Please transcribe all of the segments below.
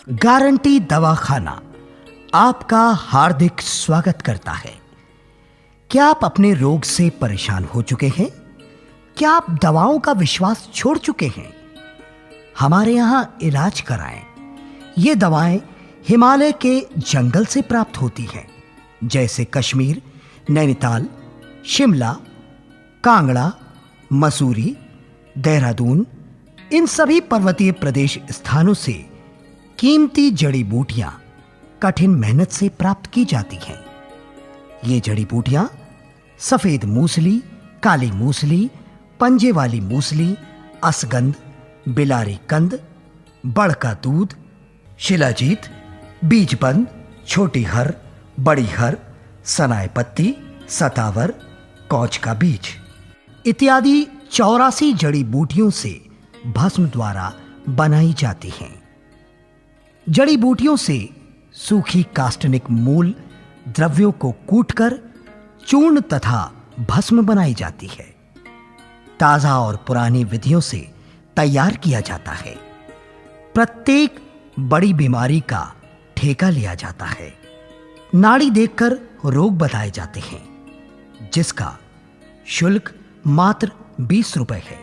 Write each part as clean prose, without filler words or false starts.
Guarantee दवाखाना आपका हार्दिक स्वागत करता है। क्या आप अपने रोग से परेशान हो चुके हैं? क्या आप दवाओं का विश्वास छोड़ चुके हैं? हमारे यहाँ इलाज कराएं। ये दवाएं हिमालय के जंगल से प्राप्त होती हैं, जैसे कश्मीर, नैनीताल, शिमला, कांगड़ा, मसूरी, देहरादून। इन सभी पर्वतीय प्रदेश स्थानों से कीमती जड़ी बूटियां कठिन मेहनत से प्राप्त की जाती हैं। ये जड़ी बूटियां सफेद मूसली, काली मूसली, पंजे वाली मूसली, असगंध, बिलारी कंद, बड़ का दूध, शिलाजीत, बीजबंद, छोटी हर, बड़ी हर, सनाए पत्ती, सतावर, कौच का बीज इत्यादि 84 जड़ी बूटियों से भस्म द्वारा बनाई जाती हैं। जड़ी बूटियों से सूखी काष्टनिक मूल द्रव्यों को कूटकर चूर्ण तथा भस्म बनाई जाती है। ताजा और पुरानी विधियों से तैयार किया जाता है। प्रत्येक बड़ी बीमारी का ठेका लिया जाता है। नाड़ी देखकर रोग बताए जाते हैं, जिसका शुल्क मात्र 20 रुपए है।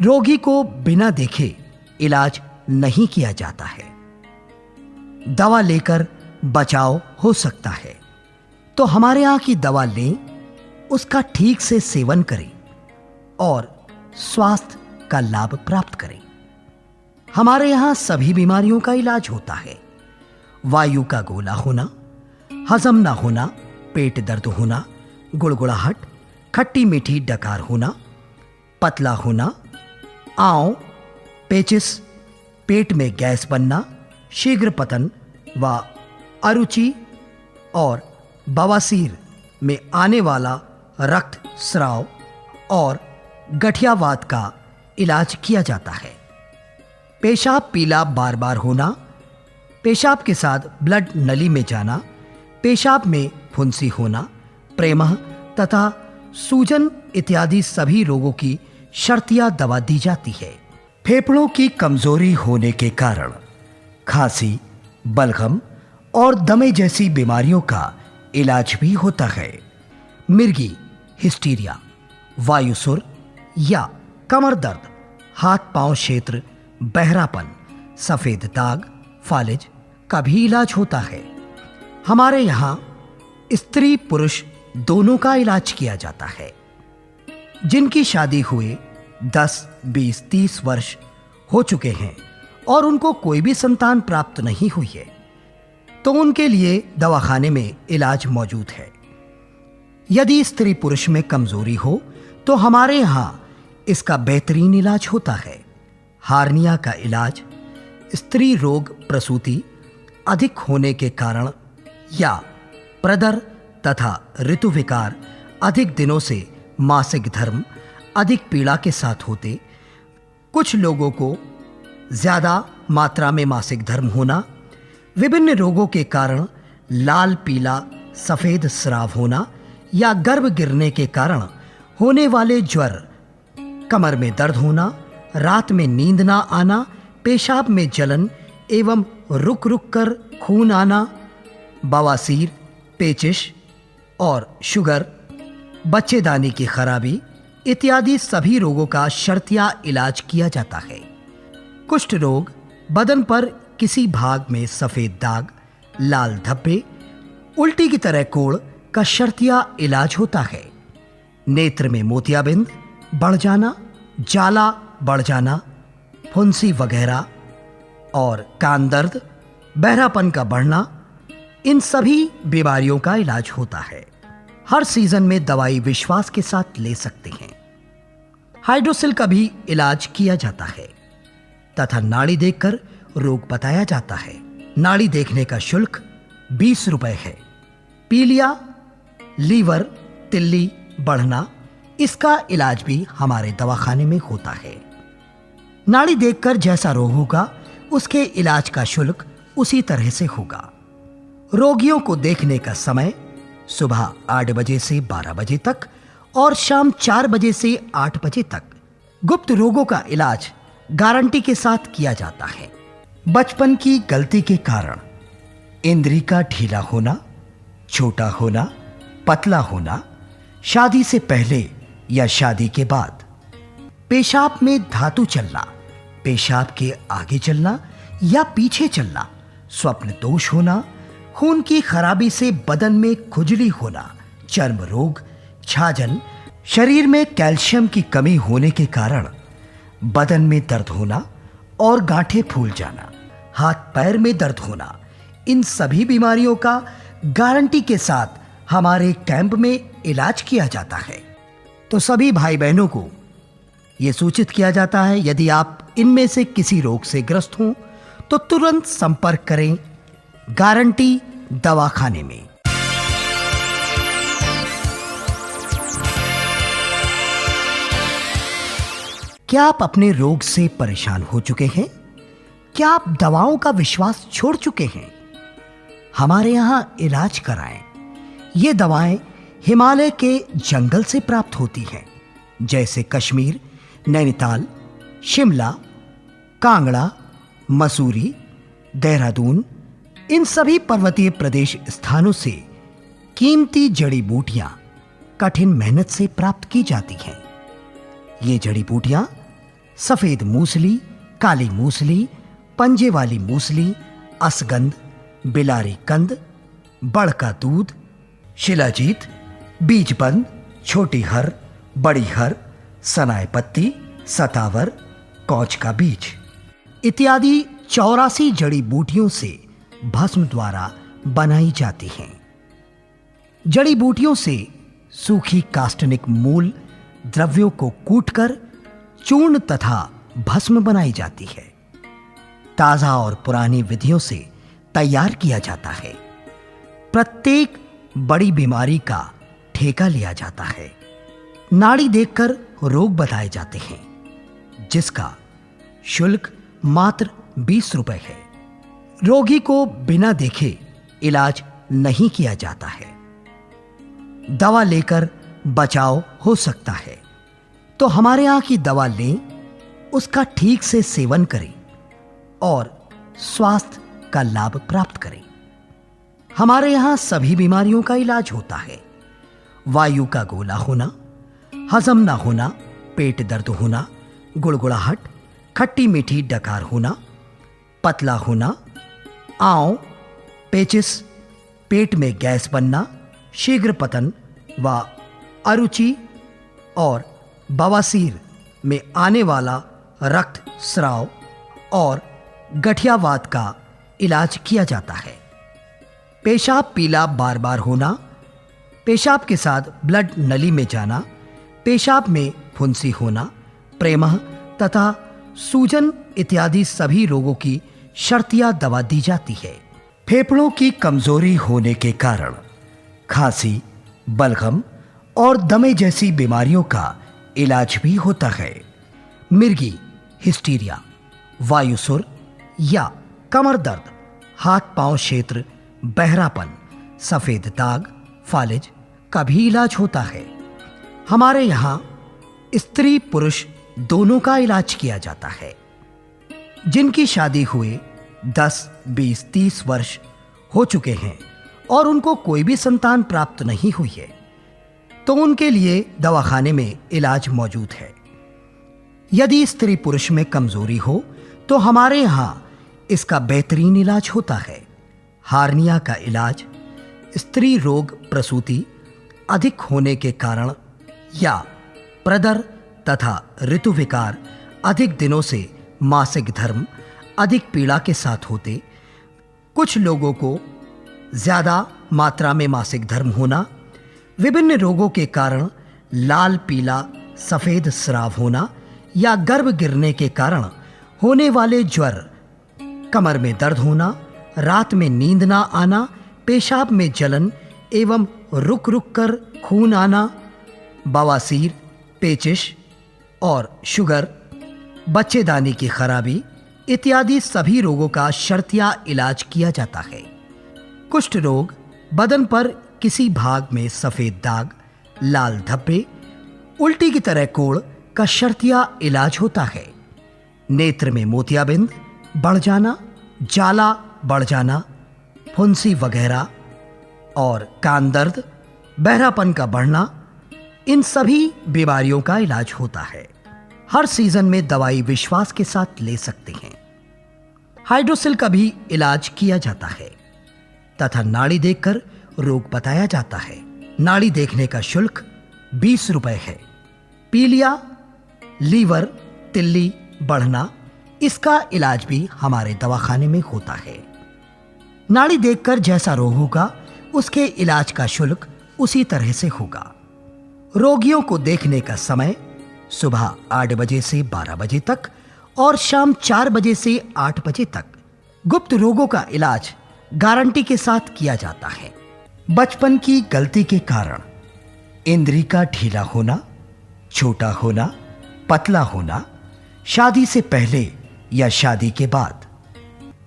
रोगी को बिना देखे इलाज नहीं किया जाता है। दवा लेकर बचाव हो सकता है, तो हमारे यहाँ की दवा लें, उसका ठीक से सेवन करें और स्वास्थ्य का लाभ प्राप्त करें। हमारे यहाँ सभी बीमारियों का इलाज होता है। वायु का गोला होना, हजम ना होना, पेट दर्द होना, गुड़गुड़ाहट, खट्टी मीठी डकार होना, पतला होना, आंव, पेचिस, पेट में गैस बनना, शीघ्र पतन व अरुचि और बवासीर में आने वाला रक्त स्राव और गठियावात का इलाज किया जाता है। पेशाब पीला बार बार होना, पेशाब के साथ ब्लड नली में जाना, पेशाब में फुंसी होना, प्रेमह तथा सूजन इत्यादि सभी रोगों की शर्तिया दवा दी जाती है। फेफड़ों की कमजोरी होने के कारण खांसी, बलगम और दमे जैसी बीमारियों का इलाज भी होता है। मिर्गी, हिस्टीरिया, वायुसुर या कमर दर्द, हाथ पांव क्षेत्र बहरापन, सफेद दाग, फालिज का भी इलाज होता है। हमारे यहाँ स्त्री पुरुष दोनों का इलाज किया जाता है। जिनकी शादी हुए 10, 20, 30 वर्ष हो चुके हैं और उनको कोई भी संतान प्राप्त नहीं हुई है, तो उनके लिए दवाखाने में इलाज मौजूद है। यदि स्त्री पुरुष में कमजोरी हो तो हमारे यहाँ इसका बेहतरीन इलाज होता है। हार्निया का इलाज स्त्री रोग प्रसूति अधिक होने के कारण या प्रदर तथा ऋतु विकार अधिक दिनों से मासिक धर्म अधिक पीड़ा के साथ होते, कुछ लोगों को ज्यादा मात्रा में मासिक धर्म होना, विभिन्न रोगों के कारण लाल पीला सफेद स्राव होना या गर्भ गिरने के कारण होने वाले ज्वर, कमर में दर्द होना, रात में नींद ना आना, पेशाब में जलन एवं रुक रुक कर खून आना, बवासीर, पेचिश और शुगर, बच्चेदानी की खराबी इत्यादि सभी रोगों का शर्तिया इलाज किया जाता है। कुष्ठ रोग, बदन पर किसी भाग में सफेद दाग, लाल धब्बे, उल्टी की तरह कोढ़ का शर्तिया इलाज होता है। नेत्र में मोतियाबिंद बढ़ जाना, जाला बढ़ जाना, फुंसी वगैरह और कान दर्द, बहरापन का बढ़ना, इन सभी बीमारियों का इलाज होता है। हर सीजन में दवाई विश्वास के साथ ले सकते हैं। हाइड्रोसिल का भी इलाज किया जाता है तथा नाड़ी देखकर रोग बताया जाता है। नाड़ी देखने का शुल्क 20 रुपए है। पीलिया, लीवर, तिल्ली बढ़ना, इसका इलाज भी हमारे दवाखाने में होता है। नाड़ी देखकर जैसा रोग होगा उसके इलाज का शुल्क उसी तरह से होगा। रोगियों को देखने का समय सुबह 8 बजे से 12 बजे तक और शाम 4 बजे से 8 बजे तक। गुप्त रोगों का इलाज गारंटी के साथ किया जाता है। बचपन की गलती के कारण इंद्री का ढीला होना, छोटा होना, पतला होना, शादी से पहले या शादी के बाद, पेशाब में धातु चलना, पेशाब के आगे चलना या पीछे चलना, स्वप्न दोष होना, खून की खराबी से बदन में खुजली होना, चर्म रोग, छाजन, शरीर में कैल्शियम की कमी होने के कारण बदन में दर्द होना और गांठें फूल जाना, हाथ पैर में दर्द होना, इन सभी बीमारियों का गारंटी के साथ हमारे कैंप में इलाज किया जाता है। तो सभी भाई बहनों को यह सूचित किया जाता है, यदि आप इनमें से किसी रोग से ग्रस्त हों तो तुरंत संपर्क करें गारंटी दवाखाने में। क्या आप अपने रोग से परेशान हो चुके हैं? क्या आप दवाओं का विश्वास छोड़ चुके हैं? हमारे यहां इलाज कराएं। ये दवाएं हिमालय के जंगल से प्राप्त होती हैं, जैसे कश्मीर, नैनीताल, शिमला, कांगड़ा, मसूरी, देहरादून, इन सभी पर्वतीय प्रदेश स्थानों से कीमती जड़ी बूटियां कठिन मेहनत से प्राप्त की जाती हैं। ये जड़ी बूटियां सफेद मूसली, काली मूसली, पंजे वाली मूसली, असगंध, बिलारी कंद, बड़ का दूध, शिलाजीत, बीजबंद, छोटी हर, बड़ी हर, सनाए पत्ती, सतावर, कौच का बीज इत्यादि 84 जड़ी बूटियों से भस्म द्वारा बनाई जाती हैं। जड़ी बूटियों से सूखी कास्टनिक मूल द्रव्यों को कूटकर चूर्ण तथा भस्म बनाई जाती है। ताजा और पुरानी विधियों से तैयार किया जाता है। प्रत्येक बड़ी बीमारी का ठेका लिया जाता है। नाड़ी देखकर रोग बताए जाते हैं, जिसका शुल्क मात्र 20 रुपए है। रोगी को बिना देखे इलाज नहीं किया जाता है। दवा लेकर बचाव हो सकता है, तो हमारे यहां की दवा लें, उसका ठीक से सेवन करें और स्वास्थ्य का लाभ प्राप्त करें। हमारे यहां सभी बीमारियों का इलाज होता है। वायु का गोला होना, हजम ना होना, पेट दर्द होना, गुड़गुड़ाहट, खट्टी मीठी डकार होना, पतला होना, आंव, पेचिस, पेट में गैस बनना, शीघ्र पतन व अरुचि और बवासीर में आने वाला रक्त स्राव और गठियावात का इलाज किया जाता है। पेशाब पीला बार बार होना, पेशाब के साथ ब्लड नली में जाना, पेशाब में फुंसी होना, प्रेमह तथा सूजन इत्यादि सभी रोगों की शर्तिया दवा दी जाती है। फेफड़ों की कमजोरी होने के कारण खांसी, बलगम और दमे जैसी बीमारियों का इलाज भी होता है। मिर्गी, हिस्टीरिया, वायुसुर या कमर दर्द, हाथ पांव क्षेत्र बहरापन, सफेद दाग, फालिज का भी इलाज होता है। हमारे यहाँ स्त्री पुरुष दोनों का इलाज किया जाता है। जिनकी शादी हुए 10, 20, 30 वर्ष हो चुके हैं और उनको कोई भी संतान प्राप्त नहीं हुई है, तो उनके लिए दवाखाने में इलाज मौजूद है। यदि स्त्री पुरुष में कमजोरी हो तो हमारे यहाँ इसका बेहतरीन इलाज होता है। हार्निया का इलाज स्त्री रोग प्रसूति अधिक होने के कारण या प्रदर तथा ऋतु विकार अधिक दिनों से मासिक धर्म अधिक पीड़ा के साथ होते, कुछ लोगों को ज्यादा मात्रा में मासिक धर्म होना, विभिन्न रोगों के कारण लाल पीला सफेद स्राव होना या गर्भ गिरने के कारण होने वाले ज्वर, कमर में दर्द होना, रात में नींद ना आना, पेशाब में जलन एवं रुक रुक कर खून आना, बवासीर, पेचिश और शुगर, बच्चेदानी की खराबी इत्यादि सभी रोगों का शर्तिया इलाज किया जाता है। कुष्ठ रोग, बदन पर किसी भाग में सफेद दाग, लाल धब्बे, उल्टी की तरह कोढ़ का शर्तिया इलाज होता है। नेत्र में मोतियाबिंद बढ़ जाना, जाला बढ़ जाना, फुंसी वगैरह और कान दर्द, बहरापन का बढ़ना, इन सभी बीमारियों का इलाज होता है। हर सीजन में दवाई विश्वास के साथ ले सकते हैं। हाइड्रोसिल का भी इलाज किया जाता है तथा नाड़ी देखकर रोग बताया जाता है। नाड़ी देखने का शुल्क 20 रुपए है। पीलिया, लीवर, तिल्ली बढ़ना, इसका इलाज भी हमारे दवाखाने में होता है। नाड़ी देखकर जैसा रोग होगा उसके इलाज का शुल्क उसी तरह से होगा। रोगियों को देखने का समय सुबह 8 बजे से 12 बजे तक और शाम 4 बजे से 8 बजे तक। गुप्त रोगों का इलाज गारंटी के साथ किया जाता है। बचपन की गलती के कारण इंद्री का ढीला होना, छोटा होना, पतला होना, शादी से पहले या शादी के बाद,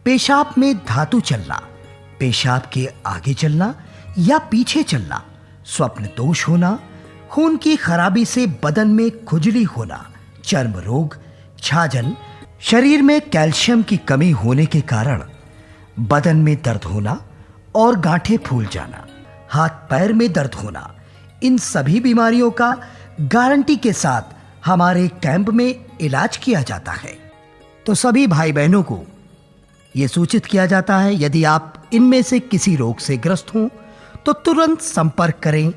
पेशाब में धातु चलना, पेशाब के आगे चलना या पीछे चलना, स्वप्न दोष होना, खून की खराबी से बदन में खुजली होना, चर्म रोग, छाजन, शरीर में कैल्शियम की कमी होने के कारण बदन में दर्द होना और गांठें फूल जाना, हाथ पैर में दर्द होना, इन सभी बीमारियों का गारंटी के साथ हमारे कैंप में इलाज किया जाता है। तो सभी भाई बहनों को यह सूचित किया जाता है, यदि आप इनमें से किसी रोग से ग्रस्त हों तो तुरंत संपर्क करें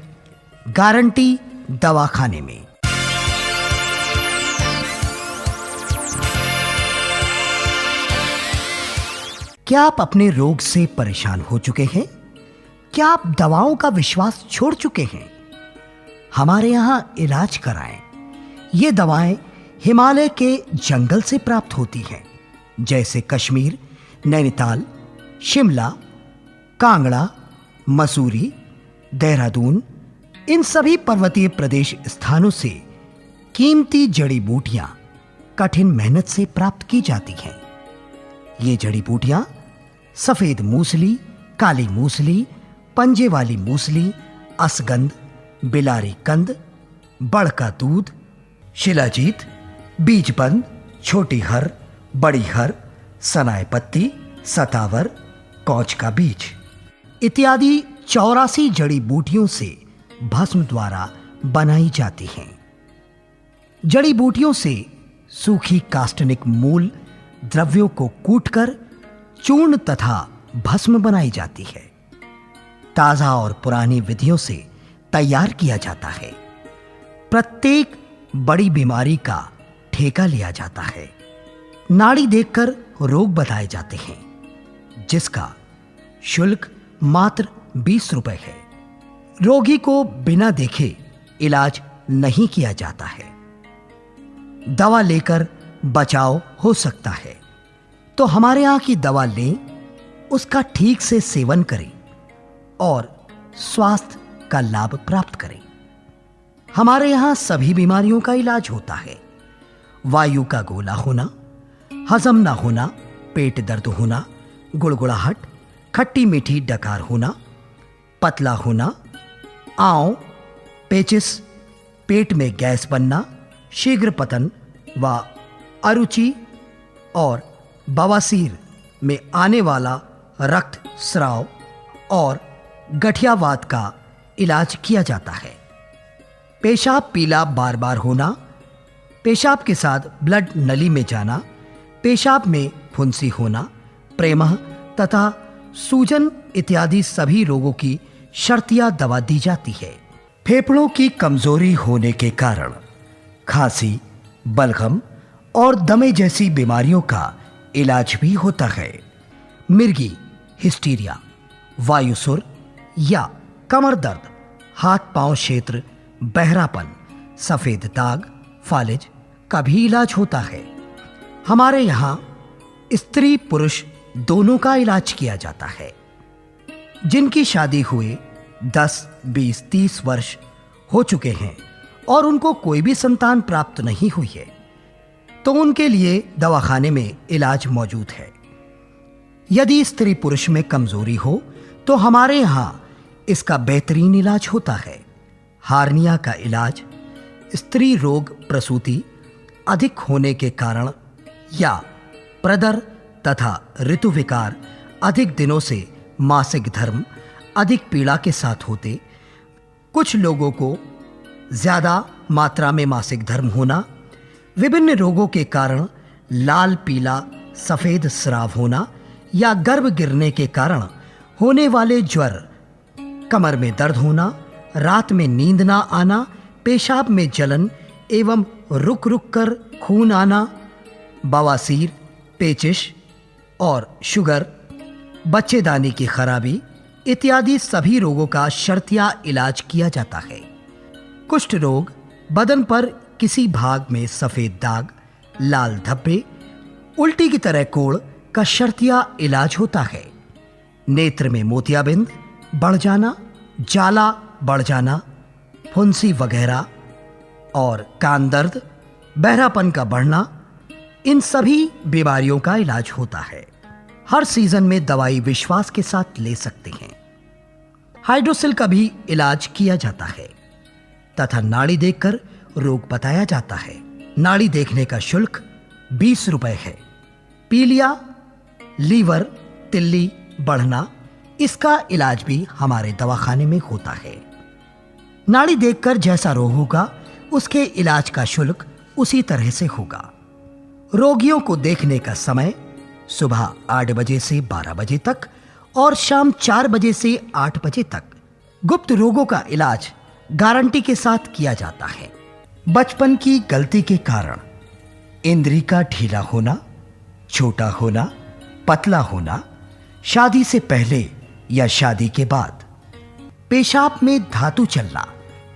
गारंटी दवाखाने में। क्या आप अपने रोग से परेशान हो चुके हैं? क्या आप दवाओं का विश्वास छोड़ चुके हैं? हमारे यहां इलाज कराएं। ये दवाएं हिमालय के जंगल से प्राप्त होती हैं, जैसे कश्मीर, नैनीताल, शिमला, कांगड़ा, मसूरी, देहरादून, इन सभी पर्वतीय प्रदेश स्थानों से कीमती जड़ी बूटियां कठिन मेहनत से प्राप्त की जाती हैं। ये जड़ी बूटियां सफेद मूसली, काली मूसली, पंजे वाली मूसली, असगंध, बिलारी कंद, बड़ का दूध, शिलाजीत, बीजबंद, छोटी हर, बड़ी हर, सनाए पत्ती, सतावर, कौच का बीज इत्यादि 84 जड़ी बूटियों से भस्म द्वारा बनाई जाती हैं। जड़ी बूटियों से सूखी कास्टनिक मूल द्रव्यों को कूटकर चूर्ण तथा भस्म बनाई जाती है। ताजा और पुरानी विधियों से तैयार किया जाता है। प्रत्येक बड़ी बीमारी का ठेका लिया जाता है। नाड़ी देखकर रोग बताए जाते हैं, जिसका शुल्क मात्र 20 रुपए है। रोगी को बिना देखे इलाज नहीं किया जाता है। दवा लेकर बचाव हो सकता है, तो हमारे यहां की दवा लें, उसका ठीक से सेवन करें और स्वास्थ्य का लाभ प्राप्त करें। हमारे यहां सभी बीमारियों का इलाज होता है। वायु का गोला होना, हजम ना होना, पेट दर्द होना, गुड़गुड़ाहट, खट्टी मीठी डकार होना, पतला होना, आंव, पेचिस, पेट में गैस बनना, शीघ्र पतन व अरुचि और बवासीर में आने वाला रक्त स्राव और गठियावात का इलाज किया जाता है। पेशाब पीला बार बार होना, पेशाब के साथ ब्लड नली में जाना, पेशाब में फुंसी होना, प्रेमह तथा सूजन इत्यादि सभी रोगों की शर्तिया दवा दी जाती है। फेफड़ों की कमजोरी होने के कारण खांसी, बलगम और दमे जैसी बीमारियों का इलाज भी होता है। मिर्गी, हिस्टीरिया, वायुसुर या कमर दर्द, हाथ पांव क्षेत्र बहरापन, सफेद दाग, फालिज का भी इलाज होता है। हमारे यहां स्त्री पुरुष दोनों का इलाज किया जाता है। जिनकी शादी हुए 10, 20, 30 वर्ष हो चुके हैं और उनको कोई भी संतान प्राप्त नहीं हुई है, तो उनके लिए दवाखाने में इलाज मौजूद है। यदि स्त्री पुरुष में कमजोरी हो तो हमारे यहां इसका बेहतरीन इलाज होता है। हार्निया का इलाज स्त्री रोग प्रसूति अधिक होने के कारण या प्रदर तथा ऋतु विकार, अधिक दिनों से मासिक धर्म, अधिक पीड़ा के साथ होते, कुछ लोगों को ज्यादा मात्रा में मासिक धर्म होना, विभिन्न रोगों के कारण लाल, पीला, सफेद स्राव होना या गर्भ गिरने के कारण होने वाले ज्वर, कमर में दर्द होना, रात में नींद ना आना, पेशाब में जलन एवं रुक रुक कर खून आना, बवासीर, पेचिश और शुगर, बच्चेदानी की खराबी इत्यादि सभी रोगों का शर्तिया इलाज किया जाता है। कुष्ठ रोग, बदन पर किसी भाग में सफेद दाग, लाल धब्बे, उल्टी की तरह कोढ़ का शर्तिया इलाज होता है। नेत्र में मोतियाबिंद बढ़ जाना, जाला बढ़ जाना, फुंसी वगैरह और कान दर्द, बहरापन का बढ़ना, इन सभी बीमारियों का इलाज होता है। हर सीजन में दवाई विश्वास के साथ ले सकते हैं। हाइड्रोसिल का भी इलाज किया जाता है तथा नाड़ी देखकर रोग बताया जाता है। नाड़ी देखने का शुल्क 20 रुपए है। पीलिया, लीवर, तिल्ली बढ़ना, इसका इलाज भी हमारे दवाखाने में होता है। नाड़ी देखकर जैसा रोग होगा उसके इलाज का शुल्क उसी तरह से होगा। रोगियों को देखने का समय सुबह 8 बजे से 12 बजे तक और शाम 4 बजे से 8 बजे तक। गुप्त रोगों का इलाज गारंटी के साथ किया जाता है। बचपन की गलती के कारण इंद्री का ढीला होना, छोटा होना, पतला होना, शादी से पहले या शादी के बाद, पेशाब में धातु चलना,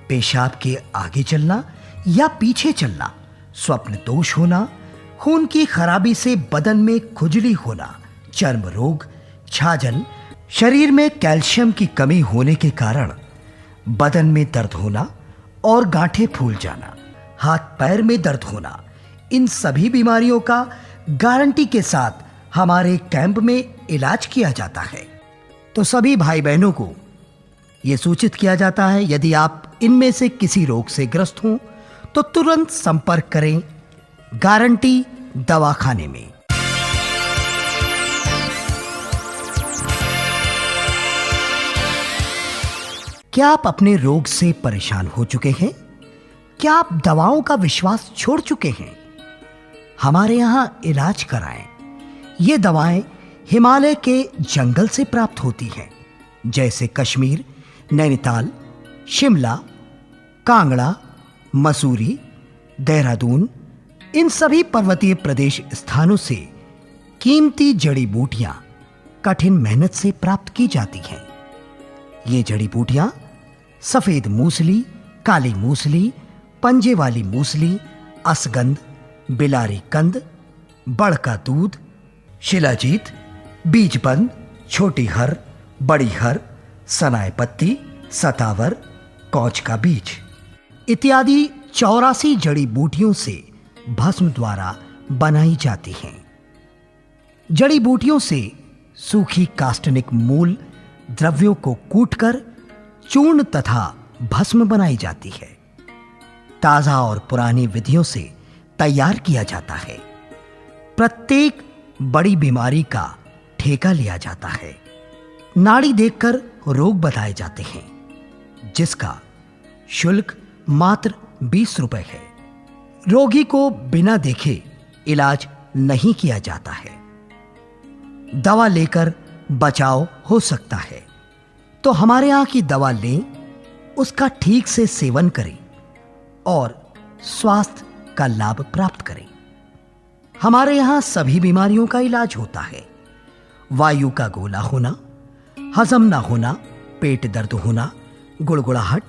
पेशाब के आगे चलना या पीछे चलना, स्वप्न दोष होना, खून की खराबी से बदन में खुजली होना, चर्म रोग, छाजन, शरीर में कैल्शियम की कमी होने के कारण बदन में दर्द होना और गांठें फूल जाना, हाथ पैर में दर्द होना, इन सभी बीमारियों का गारंटी के साथ हमारे कैंप में इलाज किया जाता है। तो सभी भाई बहनों को यह सूचित किया जाता है, यदि आप इनमें से किसी रोग से ग्रस्त हों तो तुरंत संपर्क करें गारंटी दवाखाने में। क्या आप अपने रोग से परेशान हो चुके हैं? क्या आप दवाओं का विश्वास छोड़ चुके हैं? हमारे यहां इलाज कराएं। ये दवाएं हिमालय के जंगल से प्राप्त होती हैं, जैसे कश्मीर, नैनीताल, शिमला, कांगड़ा, मसूरी, देहरादून, इन सभी पर्वतीय प्रदेश स्थानों से कीमती जड़ी बूटियां कठिन मेहनत से प्राप्त की जाती हैं। ये जड़ी बूटियां सफेद मूसली, काली मूसली, पंजे वाली मूसली, असगंध, बिलारी कंद, बड़ का दूध, शिलाजीत, बीजबंद, छोटी हर, बड़ी हर, सनाए पत्ती, सतावर, कौच का बीज इत्यादि 84 जड़ी बूटियों से भस्म द्वारा बनाई जाती हैं। जड़ी बूटियों से सूखी कास्टनिक मूल द्रव्यों को कूटकर चूर्ण तथा भस्म बनाई जाती है। ताजा और पुरानी विधियों से तैयार किया जाता है। प्रत्येक बड़ी बीमारी का ठेका लिया जाता है। नाड़ी देखकर रोग बताए जाते हैं, जिसका शुल्क मात्र 20 रुपए है। रोगी को बिना देखे इलाज नहीं किया जाता है। दवा लेकर बचाव हो सकता है, तो हमारे यहां की दवा लें, उसका ठीक से सेवन करें और स्वास्थ्य का लाभ प्राप्त करें। हमारे यहां सभी बीमारियों का इलाज होता है। वायु का गोला होना, हजम ना होना, पेट दर्द होना, गुड़गुड़ाहट,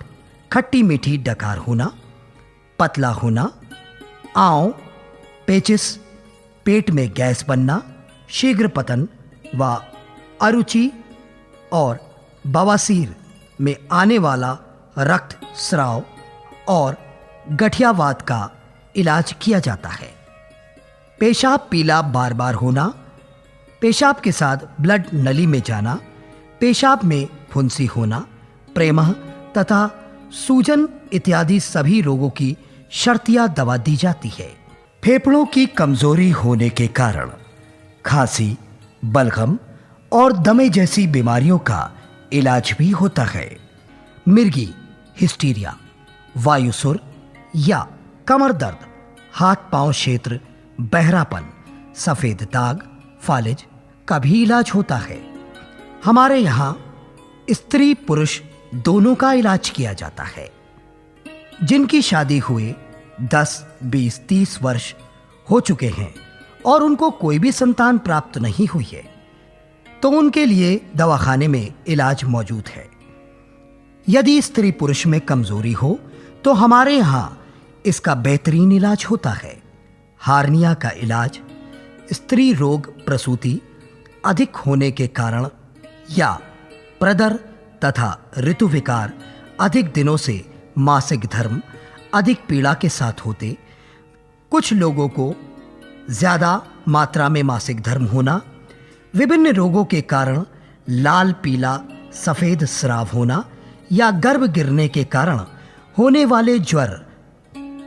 खट्टी मीठी डकार होना, पतला होना, आंव, पेचिस, पेट में गैस बनना, शीघ्र पतन व अरुचि और बवासीर में आने वाला रक्त स्राव और गठियावात का इलाज किया जाता है। पेशाब पीला बार बार होना, पेशाब के साथ ब्लड नली में जाना, पेशाब में फुंसी होना, प्रेमह तथा सूजन इत्यादि सभी रोगों की शर्तिया दवा दी जाती है। फेफड़ों की कमजोरी होने के कारण खांसी, बलगम और दमे जैसी बीमारियों का इलाज भी होता है। मिर्गी, हिस्टीरिया, वायुसुर या कमर दर्द, हाथ पांव क्षेत्र, बहरापन, सफेद दाग, फालिज का भी इलाज होता है। हमारे यहाँ स्त्री पुरुष दोनों का इलाज किया जाता है। जिनकी शादी हुए 10, 20, 30 वर्ष हो चुके हैं और उनको कोई भी संतान प्राप्त नहीं हुई है, तो उनके लिए दवाखाने में इलाज मौजूद है। यदि स्त्री पुरुष में कमजोरी हो तो हमारे यहाँ इसका बेहतरीन इलाज होता है। हार्निया का इलाज स्त्री रोग, प्रसूति अधिक होने के कारण या प्रदर तथा ऋतु विकार, अधिक दिनों से मासिक धर्म अधिक पीड़ा के साथ होते, कुछ लोगों को ज्यादा मात्रा में मासिक धर्म होना, विभिन्न रोगों के कारण लाल, पीला, सफेद स्राव होना या गर्भ गिरने के कारण होने वाले ज्वर,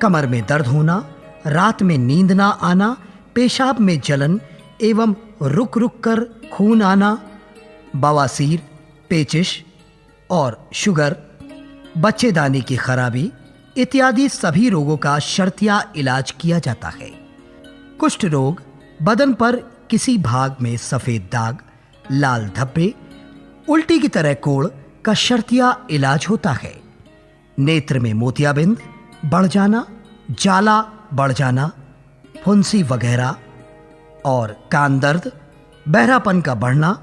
कमर में दर्द होना, रात में नींद ना आना, पेशाब में जलन एवं रुक रुक कर खून आना, बवासीर, पेचिश और शुगर, बच्चेदानी की खराबी इत्यादि सभी रोगों का शर्तिया इलाज किया जाता है। कुष्ठ रोग, बदन पर किसी भाग में सफेद दाग, लाल धब्बे, उल्टी की तरह कोढ़ का शर्तिया इलाज होता है। नेत्र में मोतियाबिंद बढ़ जाना, जाला बढ़ जाना, फुंसी वगैरह और कान दर्द, बहरापन का बढ़ना,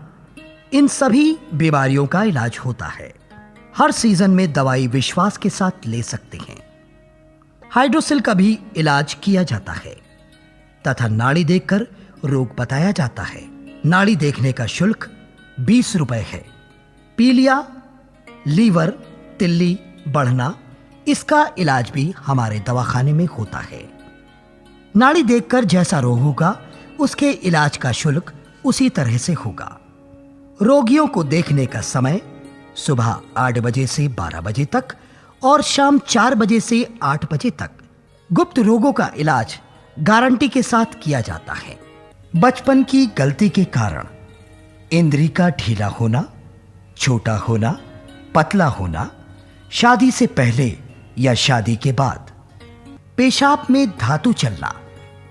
इन सभी बीमारियों का इलाज होता है। हर सीजन में दवाई विश्वास के साथ ले सकते हैं। हाइड्रोसिल का भी इलाज किया जाता है तथा नाड़ी देखकर रोग बताया जाता है। नाड़ी देखने का शुल्क 20 रुपए है। पीलिया, लीवर, तिल्ली बढ़ना, इसका इलाज भी हमारे दवाखाने में होता है। नाड़ी देखकर जैसा रोग होगा उसके इलाज का शुल्क उसी तरह से होगा। रोगियों को देखने का समय सुबह 8 बजे से 12 बजे तक और शाम 4 बजे से 8 बजे तक। गुप्त रोगों का इलाज गारंटी के साथ किया जाता है। बचपन की गलती के कारण इंद्री का ढीला होना, छोटा होना, पतला होना, शादी से पहले या शादी के बाद, पेशाब में धातु चलना,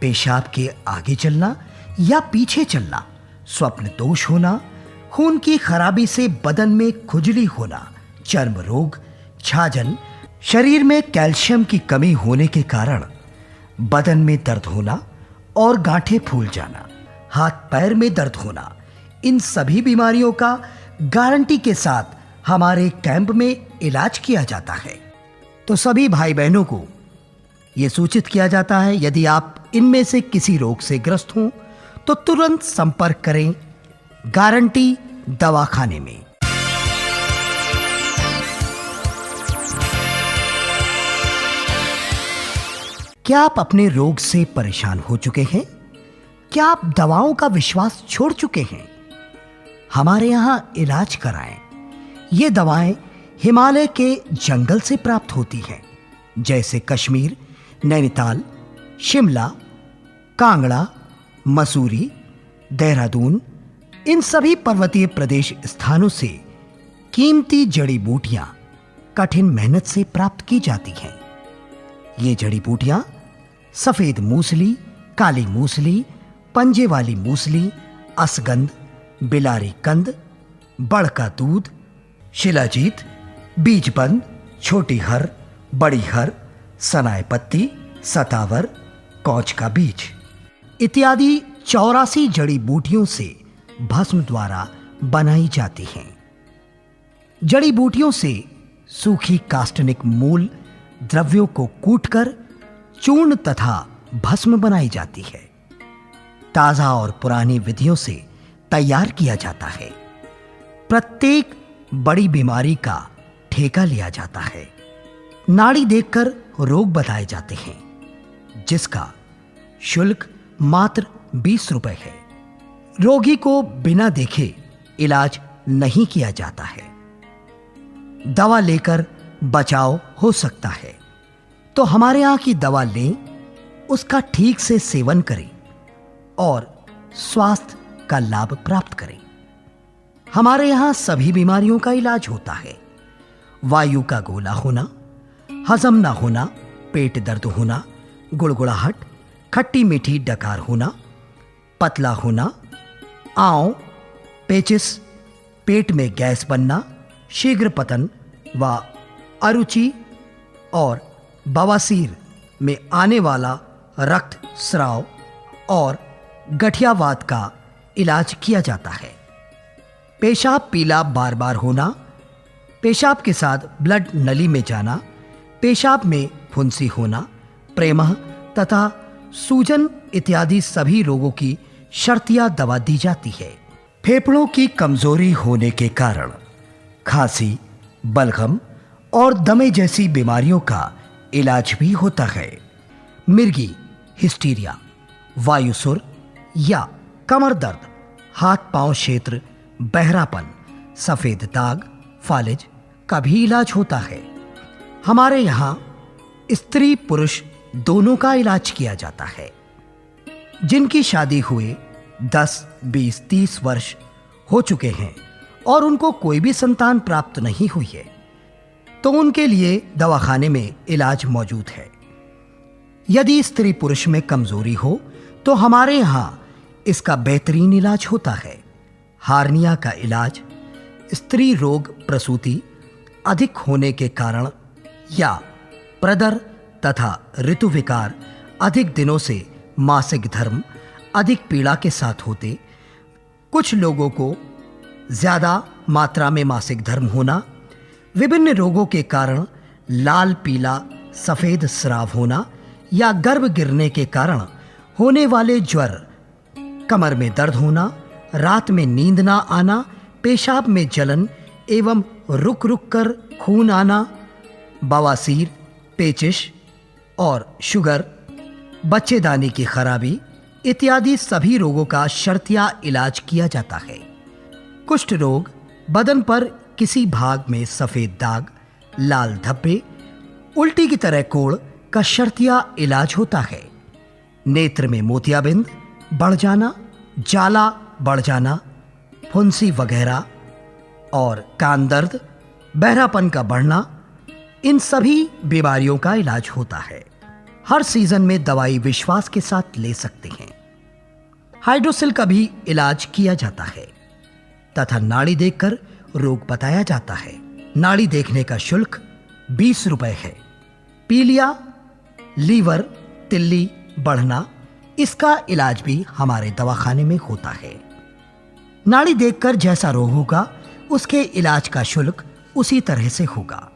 पेशाब के आगे चलना या पीछे चलना, स्वप्न दोष होना, खून की खराबी से बदन में खुजली होना, चर्म रोग, छाजन, शरीर में कैल्शियम की कमी होने के कारण बदन में दर्द होना और गांठें फूल जाना, हाथ पैर में दर्द होना, इन सभी बीमारियों का गारंटी के साथ हमारे कैंप में इलाज किया जाता है। तो सभी भाई बहनों को यह सूचित किया जाता है, यदि आप इनमें से किसी रोग से ग्रस्त हों तो तुरंत संपर्क करें गारंटी दवाखाने में। क्या आप अपने रोग से परेशान हो चुके हैं? क्या आप दवाओं का विश्वास छोड़ चुके हैं? हमारे यहां इलाज कराएं। ये दवाएं हिमालय के जंगल से प्राप्त होती हैं, जैसे कश्मीर, नैनीताल, शिमला, कांगड़ा, मसूरी, देहरादून, इन सभी पर्वतीय प्रदेश स्थानों से कीमती जड़ी बूटियां कठिन मेहनत से प्राप्त की जाती हैं। ये जड़ी बूटियां सफेद मूसली, काली मूसली, पंजे वाली मूसली, असगंध, बिलारी कंद, बड़ का दूध, शिलाजीत, बीजबंद, छोटी हर, बड़ी हर, सनाय पत्ती, सतावर, कौच का बीज इत्यादि 84 जड़ी बूटियों से भस्म द्वारा बनाई जाती हैं। जड़ी बूटियों से सूखी कास्टनिक मूल द्रव्यों को कूटकर चूर्ण तथा भस्म बनाई जाती है। ताजा और पुरानी विधियों से तैयार किया जाता है। प्रत्येक बड़ी बीमारी का ठेका लिया जाता है। नाड़ी देखकर रोग बताए जाते हैं, जिसका शुल्क मात्र 20 रुपए है। रोगी को बिना देखे इलाज नहीं किया जाता है। दवा लेकर बचाव हो सकता है, तो हमारे यहां की दवा लें, उसका ठीक से सेवन करें और स्वास्थ्य का लाभ प्राप्त करें। हमारे यहाँ सभी बीमारियों का इलाज होता है। वायु का गोला होना, हजम ना होना, पेट दर्द होना, गुड़गुड़ाहट, खट्टी मीठी डकार होना, पतला होना, आंव, पेचिस, पेट में गैस बनना, शीघ्र पतन व अरुचि और बवासीर में आने वाला रक्त स्राव और गठियावात का इलाज किया जाता है। पेशाब पीला बार बार होना, पेशाब के साथ ब्लड नली में जाना, पेशाब में फुंसी होना, प्रेमह तथा सूजन इत्यादि सभी रोगों की शर्तिया दवा दी जाती है। फेफड़ों की कमजोरी होने के कारण खांसी, बलगम और दमे जैसी बीमारियों का इलाज भी होता है। मिर्गी, हिस्टीरिया, वायुसुर या कमर दर्द, हाथ पांव क्षेत्र बहरापन, सफेद दाग, फालिज का भी इलाज होता है। हमारे यहाँ स्त्री पुरुष दोनों का इलाज किया जाता है। जिनकी शादी हुए 10, 20, 30 वर्ष हो चुके हैं और उनको कोई भी संतान प्राप्त नहीं हुई है, तो उनके लिए दवाखाने में इलाज मौजूद है। यदि स्त्री पुरुष में कमजोरी हो तो हमारे यहाँ इसका बेहतरीन इलाज होता है। हार्निया का इलाज स्त्री रोग प्रसूति अधिक होने के कारण या प्रदर तथा ऋतु विकार अधिक दिनों से मासिक धर्म अधिक पीड़ा के साथ होते, कुछ लोगों को ज्यादा मात्रा में मासिक धर्म होना, विभिन्न रोगों के कारण लाल पीला सफेद स्राव होना या गर्भ गिरने के कारण होने वाले ज्वर, कमर में दर्द होना, रात में नींद ना आना, पेशाब में जलन एवं रुक रुक कर खून आना, बवासीर, पेचिश और शुगर, बच्चेदानी की खराबी इत्यादि सभी रोगों का शर्तिया इलाज किया जाता है। कुष्ठ रोग, बदन पर किसी भाग में सफेद दाग, लाल धब्बे, उल्टी की तरह कोढ़ का शर्तिया इलाज होता है। नेत्र में मोतियाबिंद बढ़ जाना, जाला बढ़ जाना, फुंसी वगैरह और कान दर्द, बहरापन का बढ़ना, इन सभी बीमारियों का इलाज होता है। हर सीजन में दवाई विश्वास के साथ ले सकते हैं। हाइड्रोसिल का भी इलाज किया जाता है तथा नाड़ी देखकर रोग बताया जाता है। नाड़ी देखने का शुल्क 20 रुपए है। पीलिया, लीवर, तिल्ली बढ़ना, इसका इलाज भी हमारे दवाखाने में होता है। नाड़ी देखकर जैसा रोग होगा उसके इलाज का शुल्क उसी तरह से होगा।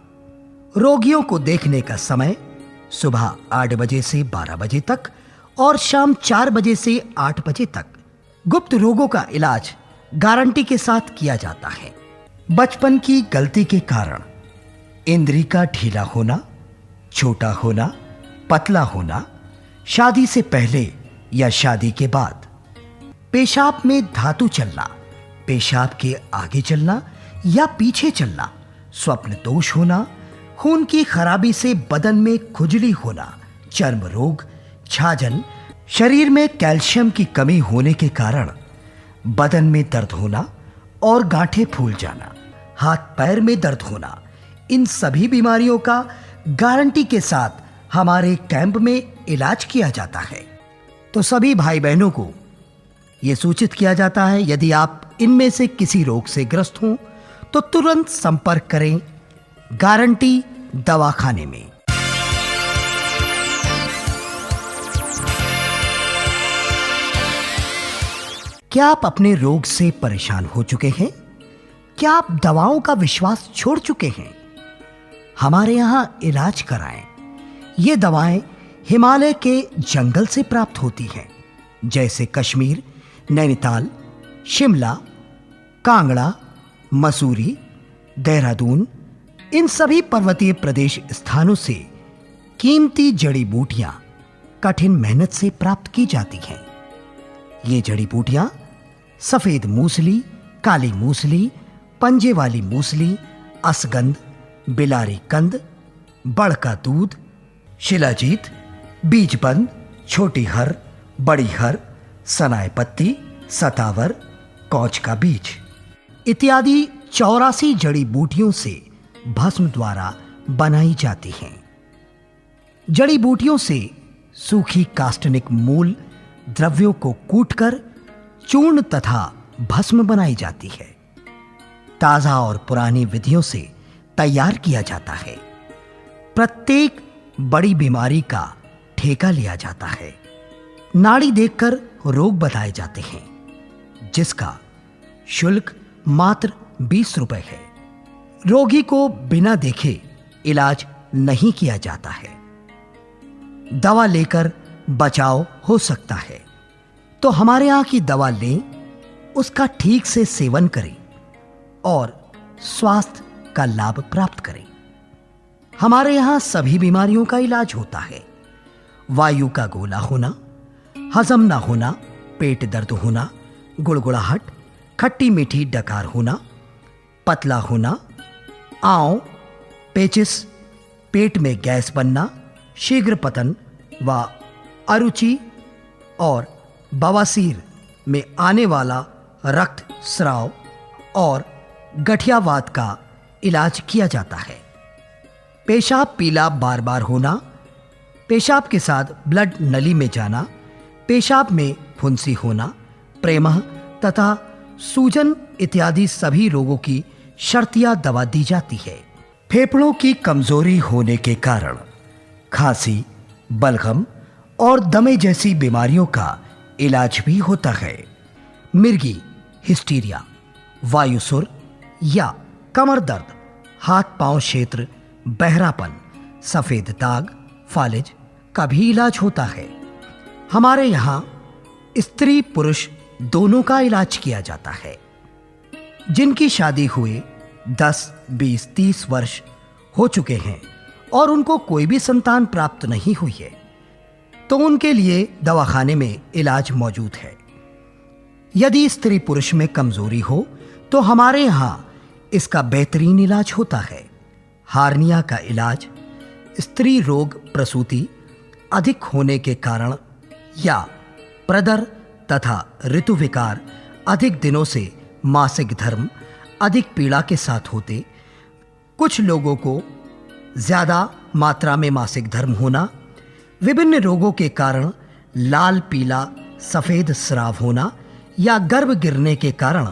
रोगियों को देखने का समय सुबह 8 बजे से 12 बजे तक और शाम 4 बजे से 8 बजे तक। गुप्त रोगों का इलाज गारंटी के साथ किया जाता है। बचपन की गलती के कारण इंद्री का ढीला होना, छोटा होना, पतला होना, शादी से पहले या शादी के बाद, पेशाब में धातु चलना, पेशाब के आगे चलना या पीछे चलना, स्वप्न दोष होना, खून की खराबी से बदन में खुजली होना, चर्म रोग, छाजन, शरीर में कैल्शियम की कमी होने के कारण बदन में दर्द होना और गांठें फूल जाना, हाथ पैर में दर्द होना, इन सभी बीमारियों का गारंटी के साथ हमारे कैंप में इलाज किया जाता है। तो सभी भाई बहनों को यह सूचित किया जाता है, यदि आप इनमें से किसी रोग से ग्रस्त हों तो तुरंत संपर्क करें गारंटी दवाखाने में। क्या आप अपने रोग से परेशान हो चुके हैं? क्या आप दवाओं का विश्वास छोड़ चुके हैं? हमारे यहां इलाज कराएं। ये दवाएं हिमालय के जंगल से प्राप्त होती हैं, जैसे कश्मीर, नैनीताल, शिमला, कांगड़ा, मसूरी, देहरादून, इन सभी पर्वतीय प्रदेश स्थानों से कीमती जड़ी बूटियां कठिन मेहनत से प्राप्त की जाती हैं। ये जड़ी बूटियां सफेद मूसली, काली मूसली, पंजे वाली मूसली, असगंध, बिलारी कंद, बड़ का दूध, शिलाजीत, बीजबंद, छोटी हर, बड़ी हर, सनाय पत्ती, सतावर, कौच का बीज इत्यादि 84 जड़ी बूटियों से भस्म द्वारा बनाई जाती हैं। जड़ी बूटियों से सूखी काष्टनिक मूल द्रव्यों को कूटकर चूर्ण तथा भस्म बनाई जाती है। ताजा और पुरानी विधियों से तैयार किया जाता है। प्रत्येक बड़ी बीमारी का ठेका लिया जाता है। नाड़ी देखकर रोग बताए जाते हैं, जिसका शुल्क मात्र 20 रुपए है। रोगी को बिना देखे इलाज नहीं किया जाता है। दवा लेकर बचाव हो सकता है तो हमारे यहाँ की दवा लें, उसका ठीक से सेवन करें और स्वास्थ्य का लाभ प्राप्त करें। हमारे यहाँ सभी बीमारियों का इलाज होता है। वायु का गोला होना, हजम ना होना, पेट दर्द होना, गुड़गुड़ाहट, खट्टी मीठी डकार होना, पतला होना, आंव, पेचिस, पेट में गैस बनना, शीघ्र पतन व अरुचि और बवासीर में आने वाला रक्त स्राव और गठियावात का इलाज किया जाता है। पेशाब पीला बार बार होना, पेशाब के साथ ब्लड नली में जाना, पेशाब में फुंसी होना, प्रेमह तथा सूजन इत्यादि सभी रोगों की शर्तिया दवा दी जाती है। फेफड़ों की कमजोरी होने के कारण खांसी, बलगम और दमे जैसी बीमारियों का इलाज भी होता है। मिर्गी, हिस्टीरिया, वायुसुर या कमर दर्द, हाथ पांव क्षेत्र बहरापन, सफेद दाग, फालिज का भी इलाज होता है। हमारे यहाँ स्त्री पुरुष दोनों का इलाज किया जाता है। जिनकी शादी हुए 10, 20, 30 वर्ष हो चुके हैं और उनको कोई भी संतान प्राप्त नहीं हुई है, तो उनके लिए दवाखाने में इलाज मौजूद है। यदि स्त्री पुरुष में कमजोरी हो तो हमारे यहाँ इसका बेहतरीन इलाज होता है। हार्निया का इलाज स्त्री रोग प्रसूति अधिक होने के कारण या प्रदर तथा ऋतु विकार अधिक दिनों से मासिक धर्म अधिक पीड़ा के साथ होते, कुछ लोगों को ज्यादा मात्रा में मासिक धर्म होना, विभिन्न रोगों के कारण लाल पीला सफेद स्राव होना या गर्भ गिरने के कारण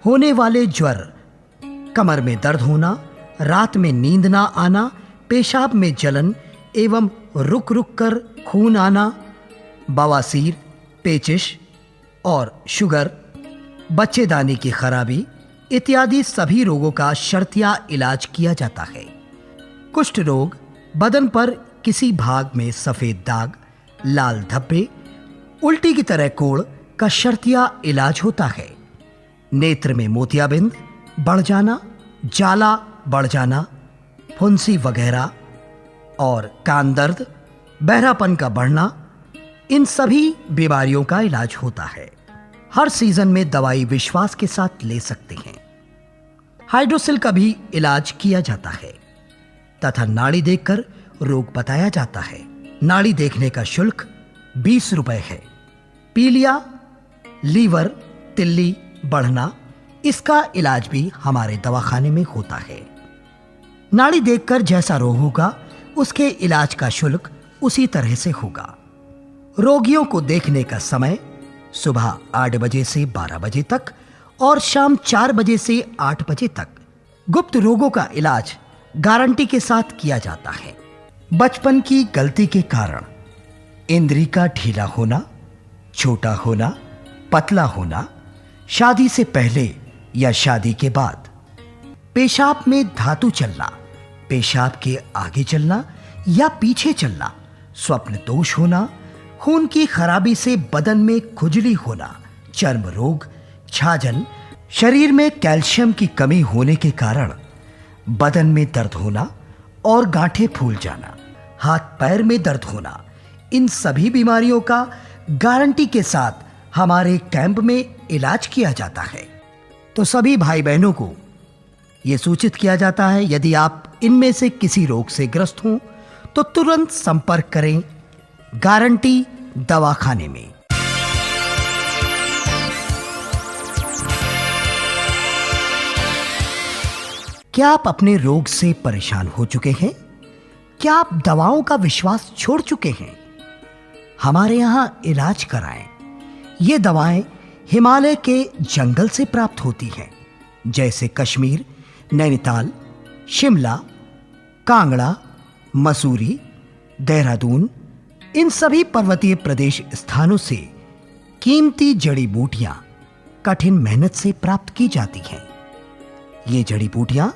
होने वाले ज्वर, कमर में दर्द होना, रात में नींद ना आना, पेशाब में जलन एवं रुक रुक कर खून आना, बवासीर, पेचिश और शुगर, बच्चेदानी की खराबी इत्यादि सभी रोगों का शर्तिया इलाज किया जाता है। कुष्ठ रोग, बदन पर किसी भाग में सफेद दाग, लाल धब्बे, उल्टी की तरह कोढ़ का शर्तिया इलाज होता है। नेत्र में मोतियाबिंद बढ़ जाना, जाला बढ़ जाना, फुंसी वगैरह और कान दर्द, बहरापन का बढ़ना, इन सभी बीमारियों का इलाज होता है। हर सीजन में दवाई विश्वास के साथ ले सकते हैं। हाइड्रोसिल का भी इलाज किया जाता है तथा नाड़ी देखकर रोग बताया जाता है। नाड़ी देखने का शुल्क 20 रुपए है। पीलिया, लीवर, तिल्ली बढ़ना, इसका इलाज भी हमारे दवाखाने में होता है। नाड़ी देखकर जैसा रोग होगा उसके इलाज का शुल्क उसी तरह से होगा। रोगियों को देखने का समय सुबह 8 बजे से 12 बजे तक और शाम 4 बजे से 8 बजे तक। गुप्त रोगों का इलाज गारंटी के साथ किया जाता है। बचपन की गलती के कारण इंद्री का ढीला होना, छोटा होना, पतला होना, शादी से पहले या शादी के बाद, पेशाब में धातु चलना, पेशाब के आगे चलना या पीछे चलना, स्वप्न दोष होना, खून की खराबी से बदन में खुजली होना, चर्म रोग, छाजन, शरीर में कैल्शियम की कमी होने के कारण बदन में दर्द होना और गांठें फूल जाना, हाथ पैर में दर्द होना, इन सभी बीमारियों का गारंटी के साथ हमारे कैंप में इलाज किया जाता है। तो सभी भाई बहनों को यह सूचित किया जाता है, यदि आप इनमें से किसी रोग से ग्रस्त हों तो तुरंत संपर्क करें गारंटी दवाखाने में। क्या आप अपने रोग से परेशान हो चुके हैं? क्या आप दवाओं का विश्वास छोड़ चुके हैं? हमारे यहाँ इलाज कराएं। ये दवाएं हिमालय के जंगल से प्राप्त होती हैं, जैसे कश्मीर, नैनीताल, शिमला, कांगड़ा, मसूरी, देहरादून। इन सभी पर्वतीय प्रदेश स्थानों से कीमती जड़ी बूटियां कठिन मेहनत से प्राप्त की जाती हैं। ये जड़ी बूटियां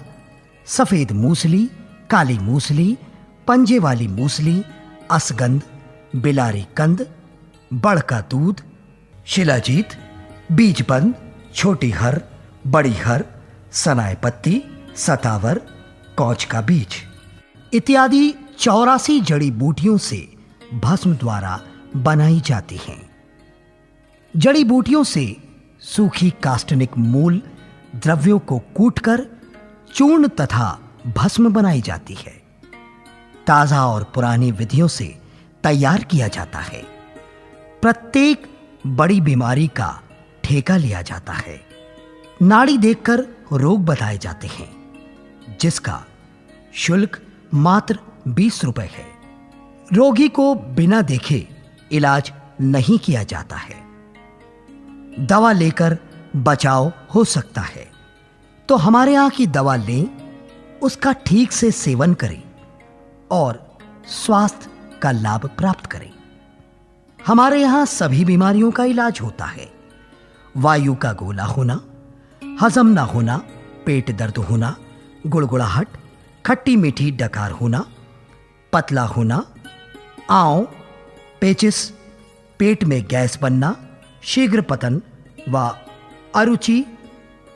सफेद मूसली, काली मूसली, पंजे वाली मूसली, असगंध, बिलारी कंद, बड़ का दूध, शिलाजीत, बीजबंद, छोटी हर, बड़ी हर, सनाए पत्ती, सतावर, कौच का बीज इत्यादि 84 जड़ी बूटियों से भस्म द्वारा बनाई जाती हैं। जड़ी बूटियों से सूखी कास्टनिक मूल द्रव्यों को कूटकर चूर्ण तथा भस्म बनाई जाती है। ताजा और पुरानी विधियों से तैयार किया जाता है। प्रत्येक बड़ी बीमारी का ठेका लिया जाता है। नाड़ी देखकर रोग बताए जाते हैं, जिसका शुल्क मात्र 20 रुपए है। रोगी को बिना देखे इलाज नहीं किया जाता है। दवा लेकर बचाव हो सकता है, तो हमारे यहाँ की दवा लें, उसका ठीक से सेवन करें और स्वास्थ्य का लाभ प्राप्त करें। हमारे यहाँ सभी बीमारियों का इलाज होता है। वायु का गोला होना, हजम ना होना, पेट दर्द होना, गुड़गुड़ाहट, खट्टी मीठी डकार होना, पतला होना, आंव, पेचिस, पेट में गैस बनना, शीघ्र पतन व अरुचि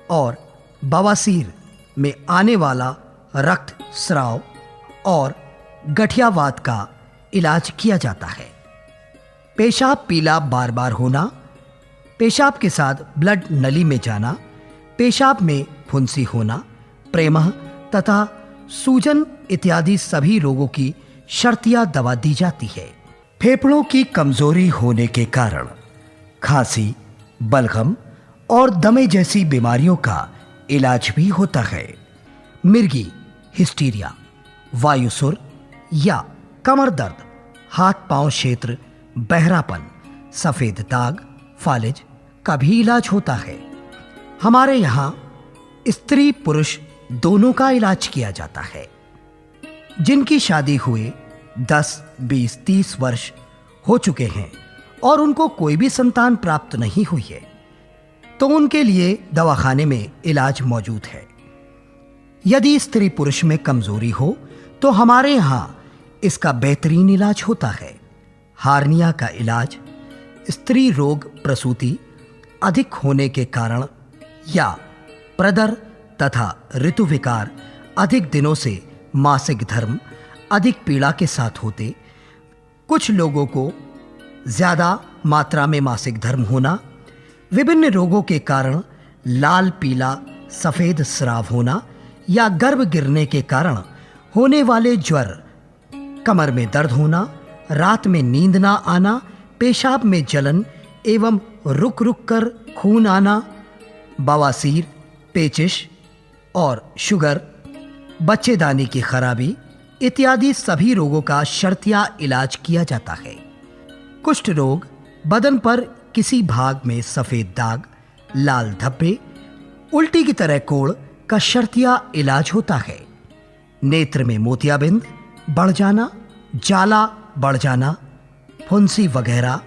और बवासीर में आने वाला रक्त स्राव और गठियावात का इलाज किया जाता है। पेशाब पीला बार बार होना, पेशाब के साथ ब्लड नली में जाना, पेशाब में फुंसी होना, प्रेमह तथा सूजन इत्यादि सभी रोगों की शर्तिया दवा दी जाती है। फेफड़ों की कमजोरी होने के कारण खांसी, बलगम और दमे जैसी बीमारियों का इलाज भी होता है। मिर्गी, हिस्टीरिया, वायुसुर या कमर दर्द, हाथ पांव क्षेत्र बहरापन, सफेद दाग, फालिज का भी इलाज होता है। हमारे यहाँ स्त्री पुरुष दोनों का इलाज किया जाता है। जिनकी शादी हुए 10, 20, 30 वर्ष हो चुके हैं और उनको कोई भी संतान प्राप्त नहीं हुई है, तो उनके लिए दवाखाने में इलाज मौजूद है। यदि स्त्री पुरुष में कमजोरी हो तो हमारे यहाँ इसका बेहतरीन इलाज होता है। हार्निया का इलाज स्त्री रोग प्रसूति अधिक होने के कारण या प्रदर तथा ऋतु विकार अधिक दिनों से मासिक धर्म अधिक पीड़ा के साथ होते, कुछ लोगों को ज्यादा मात्रा में मासिक धर्म होना, विभिन्न रोगों के कारण लाल पीला सफेद स्राव होना या गर्भ गिरने के कारण होने वाले ज्वर, कमर में दर्द होना, रात में नींद ना आना, पेशाब में जलन एवं रुक रुक कर खून आना, बवासीर, पेचिश और शुगर, बच्चेदानी की खराबी इत्यादि सभी रोगों का शर्तिया इलाज किया जाता है। कुष्ठ रोग, बदन पर किसी भाग में सफेद दाग, लाल धब्बे, उल्टी की तरह कोढ़ का शर्तिया इलाज होता है। नेत्र में मोतियाबिंद बढ़ जाना, जाला बढ़ जाना, फुंसी वगैरह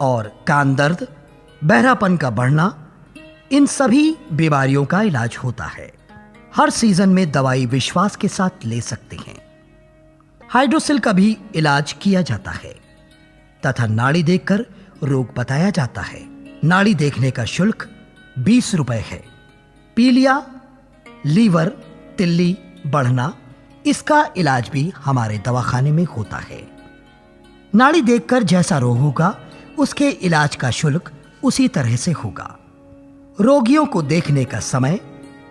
और कान दर्द, बहरापन का बढ़ना, इन सभी बीमारियों का इलाज होता है। हर सीजन में दवाई विश्वास के साथ ले सकते हैं। हाइड्रोसिल का भी इलाज किया जाता है तथा नाड़ी देखकर रोग बताया जाता है। नाड़ी देखने का शुल्क 20 रुपए है। पीलिया, लीवर, तिल्ली बढ़ना, इसका इलाज भी हमारे दवाखाने में होता है। नाड़ी देखकर जैसा रोग होगा उसके इलाज का शुल्क उसी तरह से होगा। रोगियों को देखने का समय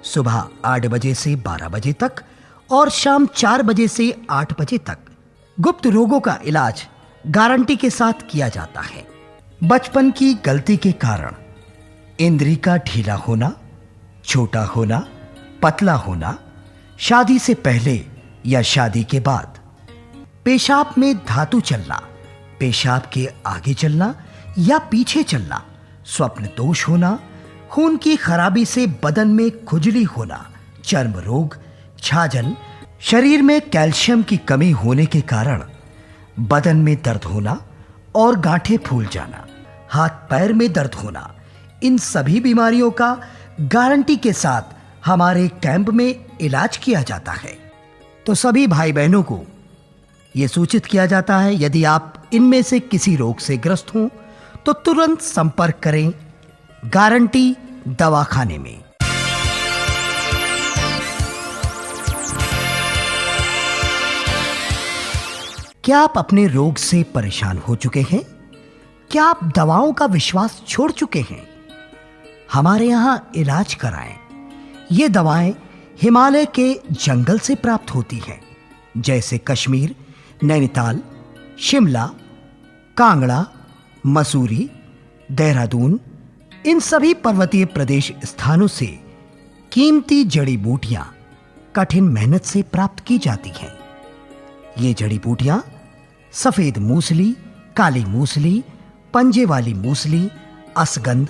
सुबह 8 बजे से 12 बजे तक और शाम 4 बजे से 8 बजे तक। गुप्त रोगों का इलाज गारंटी के साथ किया जाता है। बचपन की गलती के कारण इंद्री का ढीला होना, छोटा होना, पतला होना, शादी से पहले या शादी के बाद, पेशाब में धातु चलना, पेशाब के आगे चलना या पीछे चलना, स्वप्न दोष होना, खून की खराबी से बदन में खुजली होना, चर्म रोग, छाजन, शरीर में कैल्शियम की कमी होने के कारण बदन में दर्द होना और गांठें फूल जाना, हाथ पैर में दर्द होना, इन सभी बीमारियों का गारंटी के साथ हमारे कैंप में इलाज किया जाता है। तो सभी भाई बहनों को यह सूचित किया जाता है, यदि आप इनमें से किसी रोग से ग्रस्त हों तो तुरंत संपर्क करें गारंटी दवाखाने में। क्या आप अपने रोग से परेशान हो चुके हैं? क्या आप दवाओं का विश्वास छोड़ चुके हैं? हमारे यहां इलाज कराएं। ये दवाएं हिमालय के जंगल से प्राप्त होती हैं, जैसे कश्मीर, नैनीताल, शिमला, कांगड़ा, मसूरी, देहरादून, इन सभी पर्वतीय प्रदेश स्थानों से कीमती जड़ी बूटियां कठिन मेहनत से प्राप्त की जाती हैं। ये जड़ी बूटियां सफेद मूसली, काली मूसली, पंजे वाली मूसली, असगंध,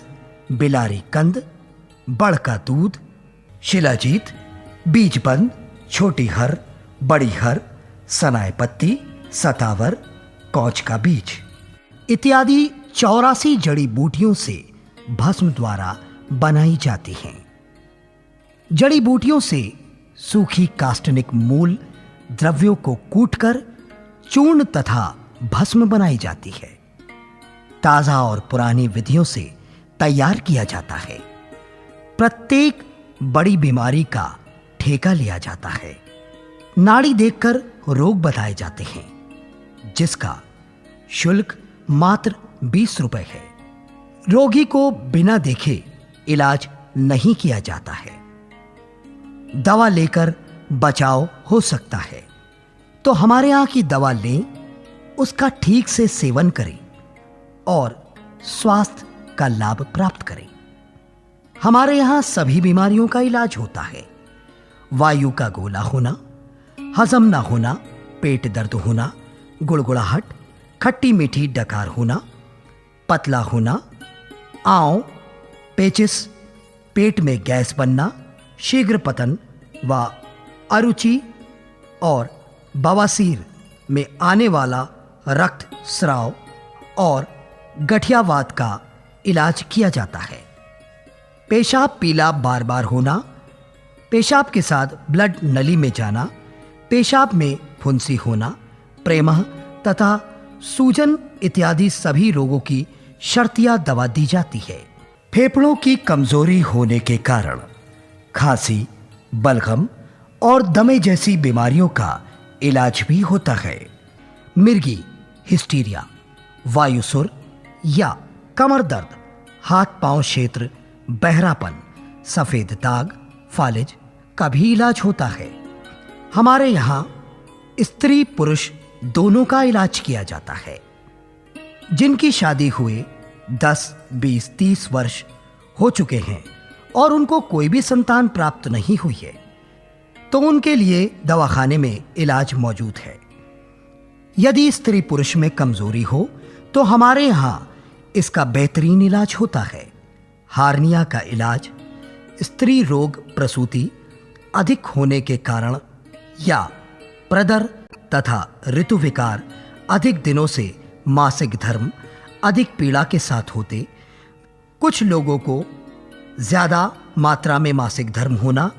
बिलारी कंद, बड़ का दूध, शिलाजीत, बीजबंद, छोटी हर, बड़ी हर, सनाए पत्ती, सतावर, कौच का बीज इत्यादि 84 जड़ी बूटियों से भस्म द्वारा बनाई जाती हैं। जड़ी बूटियों से सूखी कास्टनिक मूल द्रव्यों को कूटकर चूर्ण तथा भस्म बनाई जाती है। ताजा और पुरानी विधियों से तैयार किया जाता है। प्रत्येक बड़ी बीमारी का ठेका लिया जाता है। नाड़ी देखकर रोग बताए जाते हैं, जिसका शुल्क मात्र 20 रुपए है। रोगी को बिना देखे इलाज नहीं किया जाता है। दवा लेकर बचाव हो सकता है, तो हमारे यहां की दवा लें, उसका ठीक से सेवन करें और स्वास्थ्य का लाभ प्राप्त करें। हमारे यहां सभी बीमारियों का इलाज होता है। वायु का गोला होना, हजम ना होना, पेट दर्द होना, गुड़गुड़ाहट, खट्टी मीठी डकार होना, पतला होना, आंव, पेचिस, पेट में गैस बनना, शीघ्र पतन व अरुचि और बवासीर में आने वाला रक्त स्राव और गठियावात का इलाज किया जाता है। पेशाब पीला बार बार होना, पेशाब के साथ ब्लड नली में जाना, पेशाब में फुंसी होना, प्रेमह तथा सूजन इत्यादि सभी रोगों की शर्तिया दवा दी जाती है। फेफड़ों की कमजोरी होने के कारण खांसी, बलगम और दमे जैसी बीमारियों का इलाज भी होता है। मिर्गी, हिस्टीरिया, वायुसुर या कमर दर्द, हाथ पांव क्षेत्र बहरापन, सफेद दाग, फालिज का भी इलाज होता है। हमारे यहां स्त्री पुरुष दोनों का इलाज किया जाता है। जिनकी शादी हुए 10, 20, 30 वर्ष हो चुके हैं और उनको कोई भी संतान प्राप्त नहीं हुई है, तो उनके लिए दवाखाने में इलाज मौजूद है। यदि स्त्री पुरुष में कमजोरी हो तो हमारे यहां इसका बेहतरीन इलाज होता है। हार्निया का इलाज स्त्री रोग, प्रसूति अधिक होने के कारण या प्रदर तथा ऋतु विकार, अधिक दिनों से मासिक धर्म अधिक पीड़ा के साथ होते, कुछ लोगों को ज्यादा मात्रा में मासिक धर्म होना,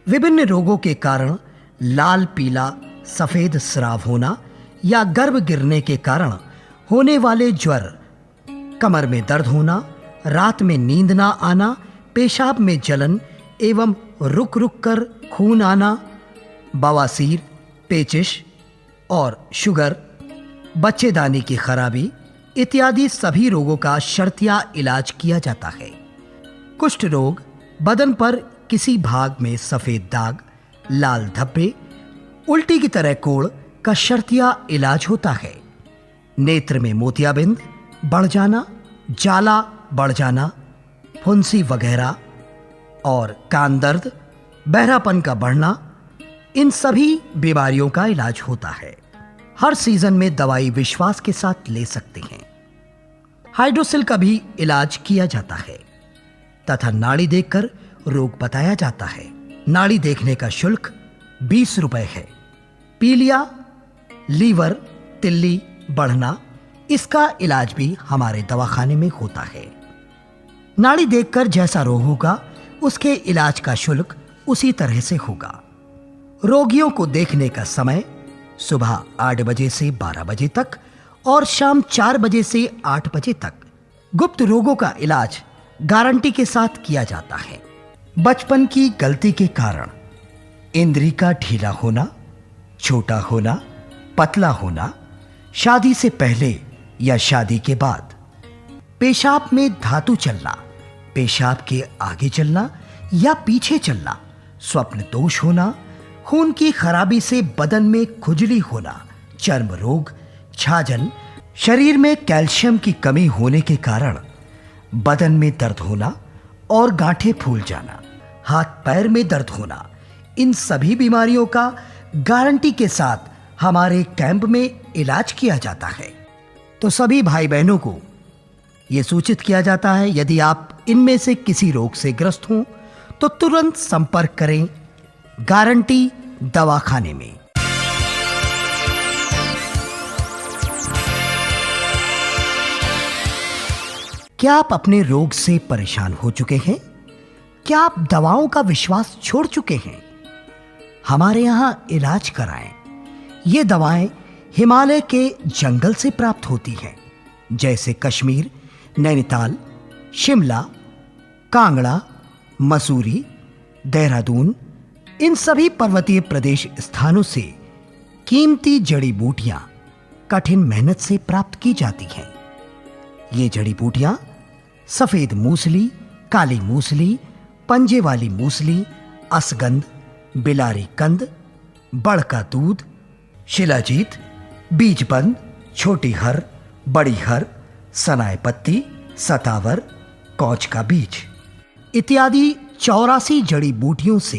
विभिन्न रोगों के कारण लाल पीला सफेद स्राव होना या गर्भ गिरने के कारण होने वाले ज्वर, कमर में दर्द होना, रात में नींद ना आना, पेशाब में जलन एवं रुक रुक कर खून आना, बवासीर, पेचिश और शुगर, बच्चेदानी की खराबी इत्यादि सभी रोगों का शर्तिया इलाज किया जाता है। कुष्ठ रोग, बदन पर किसी भाग में सफेद दाग, लाल धब्बे, उल्टी की तरह कोड़ का शर्तिया इलाज होता है। नेत्र में मोतियाबिंद बढ़ जाना, जाला बढ़ जाना, फुंसी वगैरह और कान दर्द, बहरापन का बढ़ना, इन सभी बीमारियों का इलाज होता है। हर सीजन में दवाई विश्वास के साथ ले सकते हैं। हाइड्रोसिल का भी इलाज किया जाता है तथा नाड़ी देखकर रोग बताया जाता है। नाड़ी देखने का शुल्क 20 रुपए है। पीलिया, लीवर, तिल्ली बढ़ना, इसका इलाज भी हमारे दवाखाने में होता है। नाड़ी देखकर जैसा रोग होगा उसके इलाज का शुल्क उसी तरह से होगा। रोगियों को देखने का समय सुबह 8 बजे से 12 बजे तक और शाम 4 बजे से 8 बजे तक। गुप्त रोगों का इलाज गारंटी के साथ किया जाता है। बचपन की गलती के कारण इंद्री का ढीला होना, छोटा होना, पतला होना, शादी से पहले या शादी के बाद, पेशाब में धातु चलना, पेशाब के आगे चलना या पीछे चलना, स्वप्न दोष होना, खून की खराबी से बदन में खुजली होना, चर्म रोग, छाजन, शरीर में कैल्शियम की कमी होने के कारण बदन में दर्द होना और गांठें फूल जाना, हाथ पैर में दर्द होना, इन सभी बीमारियों का गारंटी के साथ हमारे कैंप में इलाज किया जाता है। तो सभी भाई बहनों को यह सूचित किया जाता है, यदि आप इनमें से किसी रोग से ग्रस्त हों तो तुरंत संपर्क करें गारंटी दवाखाने में। क्या आप अपने रोग से परेशान हो चुके हैं? क्या आप दवाओं का विश्वास छोड़ चुके हैं? हमारे यहां इलाज कराएं। ये दवाएं हिमालय के जंगल से प्राप्त होती हैं, जैसे कश्मीर, नैनीताल, शिमला, कांगड़ा, मसूरी, देहरादून, इन सभी पर्वतीय प्रदेश स्थानों से कीमती जड़ी बूटियां कठिन मेहनत से प्राप्त की जाती हैं। ये जड़ी बूटियां सफेद मूसली, काली मूसली, पंजे वाली मूसली, असगंध, बिलारी कंद, बड़ का दूध, शिलाजीत, बीजबंद, छोटी हर, बड़ी हर, सनाए पत्ती, सतावर, कौच का बीज इत्यादि 84 जड़ी बूटियों से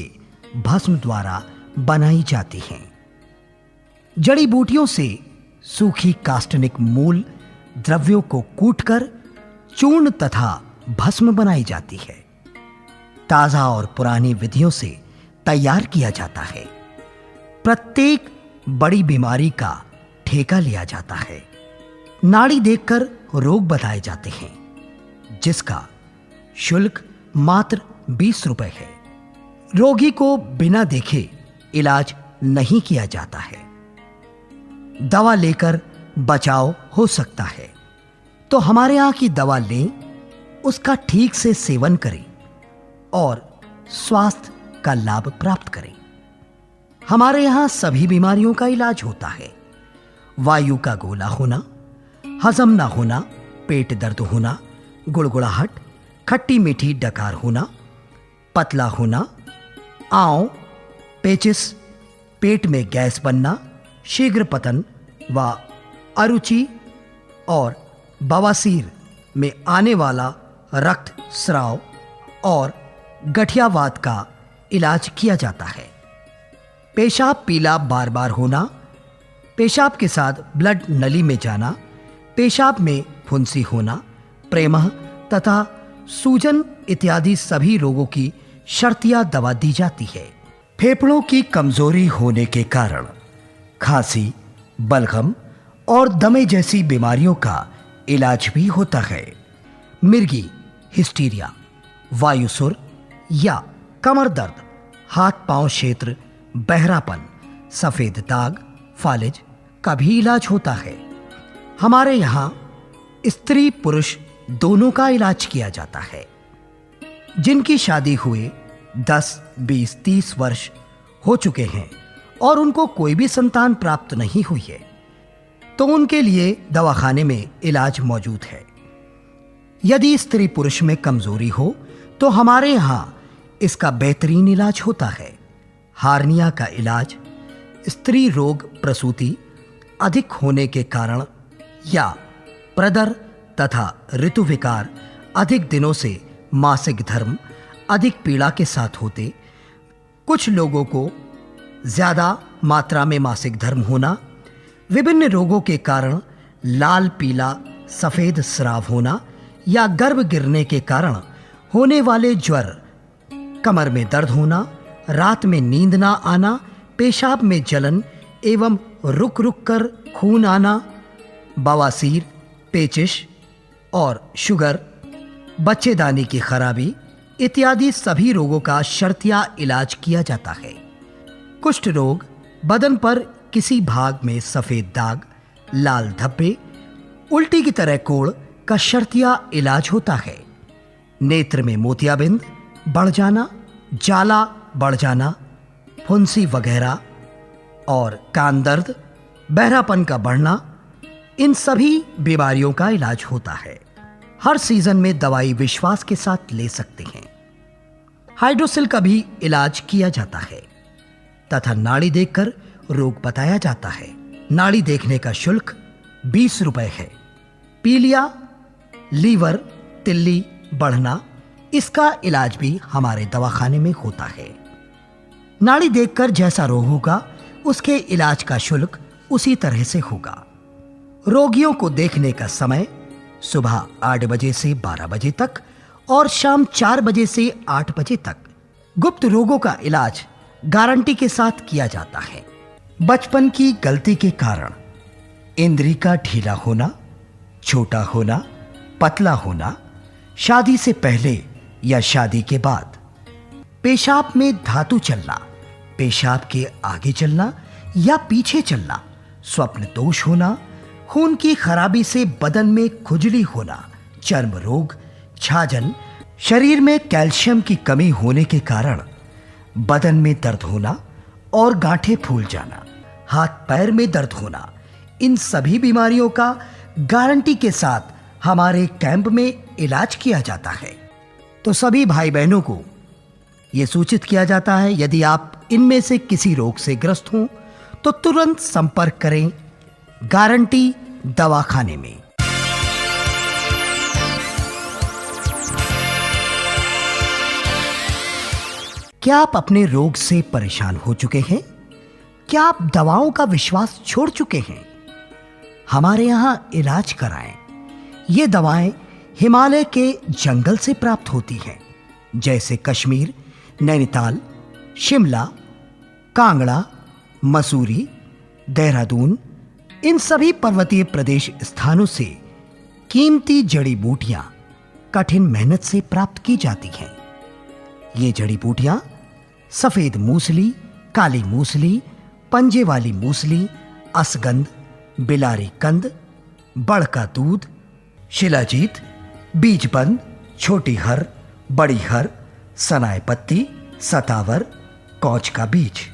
भस्म द्वारा बनाई जाती हैं। जड़ी बूटियों से सूखी कास्टनिक मूल द्रव्यों को कूटकर चूर्ण तथा भस्म बनाई जाती है। ताजा और पुरानी विधियों से तैयार किया जाता है। प्रत्येक बड़ी बीमारी का ठेका लिया जाता है। नाड़ी देखकर रोग बताए जाते हैं, जिसका शुल्क मात्र 20 रुपए है। रोगी को बिना देखे इलाज नहीं किया जाता है। दवा लेकर बचाव हो सकता है, तो हमारे यहां की दवा लें, उसका ठीक से सेवन करें और स्वास्थ्य का लाभ प्राप्त करें। हमारे यहां सभी बीमारियों का इलाज होता है। वायु का गोला होना, हजम ना होना, पेट दर्द होना, गुड़गुड़ाहट, खट्टी मीठी डकार होना, पतला होना, आंव, पेचिस, पेट में गैस बनना, शीघ्र पतन व अरुचि और बवासीर में आने वाला रक्त स्राव और गठियावात का इलाज किया जाता है। पेशाब पीला बार बार होना, पेशाब के साथ ब्लड नली में जाना, पेशाब में फुंसी होना, प्रेमह तथा सूजन इत्यादि सभी रोगों की शर्तिया दवा दी जाती है। फेफड़ों की कमजोरी होने के कारण खांसी, बलगम और दमे जैसी बीमारियों का इलाज भी होता है। मिर्गी, हिस्टीरिया, वायुसुर या कमर दर्द, हाथ पांव क्षेत्र बहरापन, सफेद दाग, फालिज का भी इलाज होता है। हमारे यहाँ स्त्री पुरुष दोनों का इलाज किया जाता है। जिनकी शादी हुए 10, 20, 30 वर्ष हो चुके हैं और उनको कोई भी संतान प्राप्त नहीं हुई है, तो उनके लिए दवाखाने में इलाज मौजूद है। यदि स्त्री पुरुष में कमजोरी हो तो हमारे यहाँ इसका बेहतरीन इलाज होता है। हार्निया का इलाज स्त्री रोग, प्रसूति अधिक होने के कारण या प्रदर तथा ऋतु विकार, अधिक दिनों से मासिक धर्म अधिक पीड़ा के साथ होते, कुछ लोगों को ज्यादा मात्रा में मासिक धर्म होना, विभिन्न रोगों के कारण लाल पीला सफेद स्राव होना या गर्भ गिरने के कारण होने वाले ज्वर, कमर में दर्द होना, रात में नींद ना आना, पेशाब में जलन एवं रुक रुक कर खून आना, बवासीर, पेचिश और शुगर, बच्चेदानी की खराबी इत्यादि सभी रोगों का शर्तिया इलाज किया जाता है। कुष्ठ रोग, बदन पर किसी भाग में सफेद दाग, लाल धब्बे, उल्टी की तरह कोढ़ का शर्तिया इलाज होता है। नेत्र में मोतियाबिंद बढ़ जाना, जाला बढ़ जाना, फुंसी वगैरह और कान दर्द, बहरापन का बढ़ना, इन सभी बीमारियों का इलाज होता है। हर सीजन में दवाई विश्वास के साथ ले सकते हैं। हाइड्रोसिल का भी इलाज किया जाता है तथा नाड़ी देखकर रोग बताया जाता है। नाड़ी देखने का शुल्क 20 रुपए है। पीलिया, लीवर, तिल्ली बढ़ना, इसका इलाज भी हमारे दवाखाने में होता है। नाड़ी देखकर जैसा रोग होगा उसके इलाज का शुल्क उसी तरह से होगा। रोगियों को देखने का समय सुबह 8 बजे से 12 बजे तक और शाम 4 बजे से 8 बजे तक। गुप्त रोगों का इलाज गारंटी के साथ किया जाता है। बचपन की गलती के कारण इंद्री का ढीला होना, छोटा होना, पतला होना, शादी से पहले या शादी के बाद, पेशाब में धातु चलना, पेशाब के आगे चलना या पीछे चलना, स्वप्न दोष होना, खून की खराबी से बदन में खुजली होना, चर्म रोग, छाजन, शरीर में कैल्शियम की कमी होने के कारण बदन में दर्द होना और गांठें फूल जाना, हाथ पैर में दर्द होना, इन सभी बीमारियों का गारंटी के साथ हमारे कैंप में इलाज किया जाता है। तो सभी भाई बहनों को यह सूचित किया जाता है, यदि आप इनमें से किसी रोग से ग्रस्त हों तो तुरंत संपर्क करें गारंटी दवाखाने में। क्या आप अपने रोग से परेशान हो चुके हैं? क्या आप दवाओं का विश्वास छोड़ चुके हैं? हमारे यहां इलाज कराएं। ये दवाएं हिमालय के जंगल से प्राप्त होती हैं, जैसे कश्मीर, नैनीताल, शिमला, कांगड़ा, मसूरी, देहरादून, इन सभी पर्वतीय प्रदेश स्थानों से कीमती जड़ी बूटियां कठिन मेहनत से प्राप्त की जाती हैं। ये जड़ी बूटियां सफेद मूसली, काली मूसली, पंजे वाली मूसली, असगंध, बिलारी कंद, बड़ का दूध, शिलाजीत, बीजबंद, छोटी हर, बड़ी हर, सनाए पत्ती, सतावर, कौच का बीज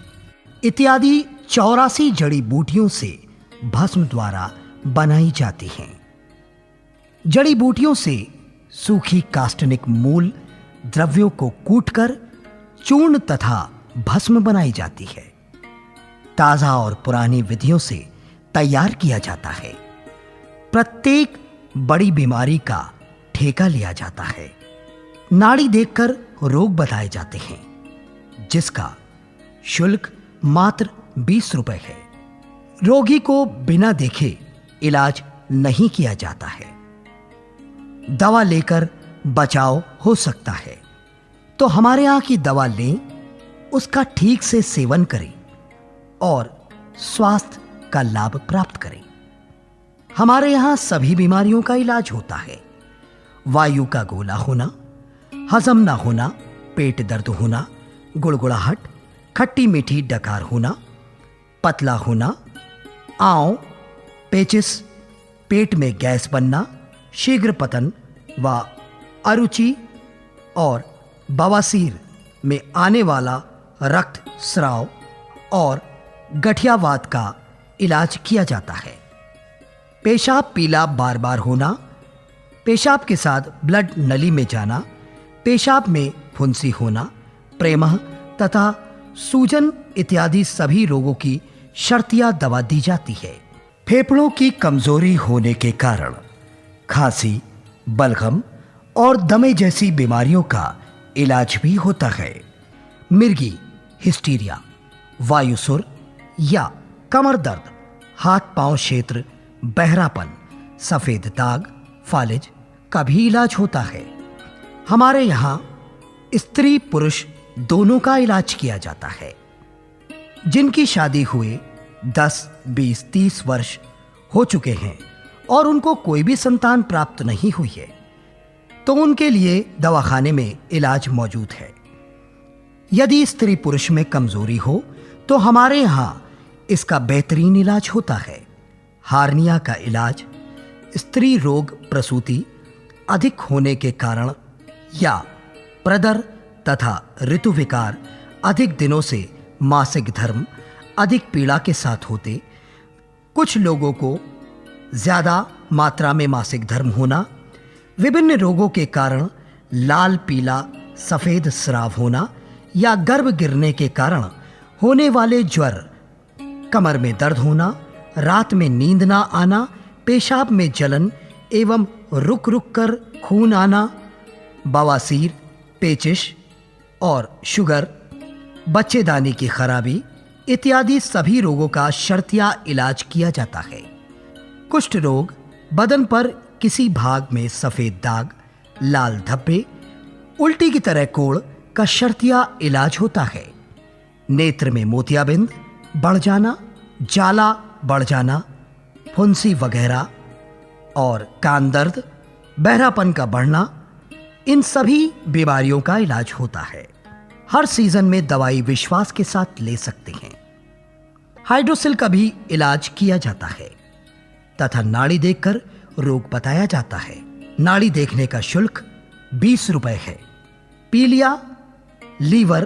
इत्यादि 84 जड़ी बूटियों से भस्म द्वारा बनाई जाती हैं। जड़ी बूटियों से सूखी काष्टनिक मूल द्रव्यों को कूटकर चूर्ण तथा भस्म बनाई जाती है। ताजा और पुरानी विधियों से तैयार किया जाता है। प्रत्येक बड़ी बीमारी का ठेका लिया जाता है। नाड़ी देखकर रोग बताए जाते हैं, जिसका शुल्क मात्र 20 रुपए है। रोगी को बिना देखे इलाज नहीं किया जाता है। दवा लेकर बचाव हो सकता है, तो हमारे यहां की दवा लें, उसका ठीक से सेवन करें और स्वास्थ्य का लाभ प्राप्त करें। हमारे यहां सभी बीमारियों का इलाज होता है। वायु का गोला होना, हजम ना होना, पेट दर्द होना, गुड़गुड़ाहट, खट्टी मीठी डकार होना, पतला होना, आंव, पेचिस, पेट में गैस बनना, शीघ्र पतन व अरुचि और बवासीर में आने वाला रक्त स्राव और गठियावात का इलाज किया जाता है। पेशाब पीला बार बार होना, पेशाब के साथ ब्लड नली में जाना, पेशाब में फुंसी होना, प्रेमह तथा सूजन इत्यादि सभी रोगों की शर्तिया दवा दी जाती है। फेफड़ों की कमजोरी होने के कारण खांसी, बलगम और दमे जैसी बीमारियों का इलाज भी होता है। मिर्गी, हिस्टीरिया वायुसुर या कमर दर्द, हाथ पांव क्षेत्र, बहरापन, सफेद दाग, फालिज का भी इलाज होता है। हमारे यहाँ स्त्री पुरुष दोनों का इलाज किया जाता है। जिनकी शादी हुए 10, 20, 30 वर्ष हो चुके हैं और उनको कोई भी संतान प्राप्त नहीं हुई है, तो उनके लिए दवाखाने में इलाज मौजूद है। यदि स्त्री पुरुष में कमजोरी हो तो हमारे यहाँ इसका बेहतरीन इलाज होता है। हार्निया का इलाज स्त्री रोग प्रसूति अधिक होने के कारण या प्रदर तथा ऋतु विकार अधिक दिनों से मासिक धर्म अधिक पीड़ा के साथ होते, कुछ लोगों को ज्यादा मात्रा में मासिक धर्म होना, विभिन्न रोगों के कारण लाल पीला सफेद स्राव होना या गर्भ गिरने के कारण होने वाले ज्वर, कमर में दर्द होना, रात में नींद ना आना, पेशाब में जलन एवं रुक रुक कर खून आना, बवासीर, पेचिश और शुगर, बच्चेदानी की खराबी इत्यादि सभी रोगों का शर्तिया इलाज किया जाता है। कुष्ठ रोग, बदन पर किसी भाग में सफेद दाग, लाल धब्बे, उल्टी की तरह कोढ़ का शर्तिया इलाज होता है। नेत्र में मोतियाबिंद बढ़ जाना, जाला बढ़ जाना, फुंसी वगैरह और कान दर्द, बहरापन का बढ़ना, इन सभी बीमारियों का इलाज होता है। हर सीजन में दवाई विश्वास के साथ ले सकते हैं। हाइड्रोसिल का भी इलाज किया जाता है तथा नाड़ी देखकर रोग बताया जाता है। नाड़ी देखने का शुल्क 20 रुपए है। पीलिया, लीवर,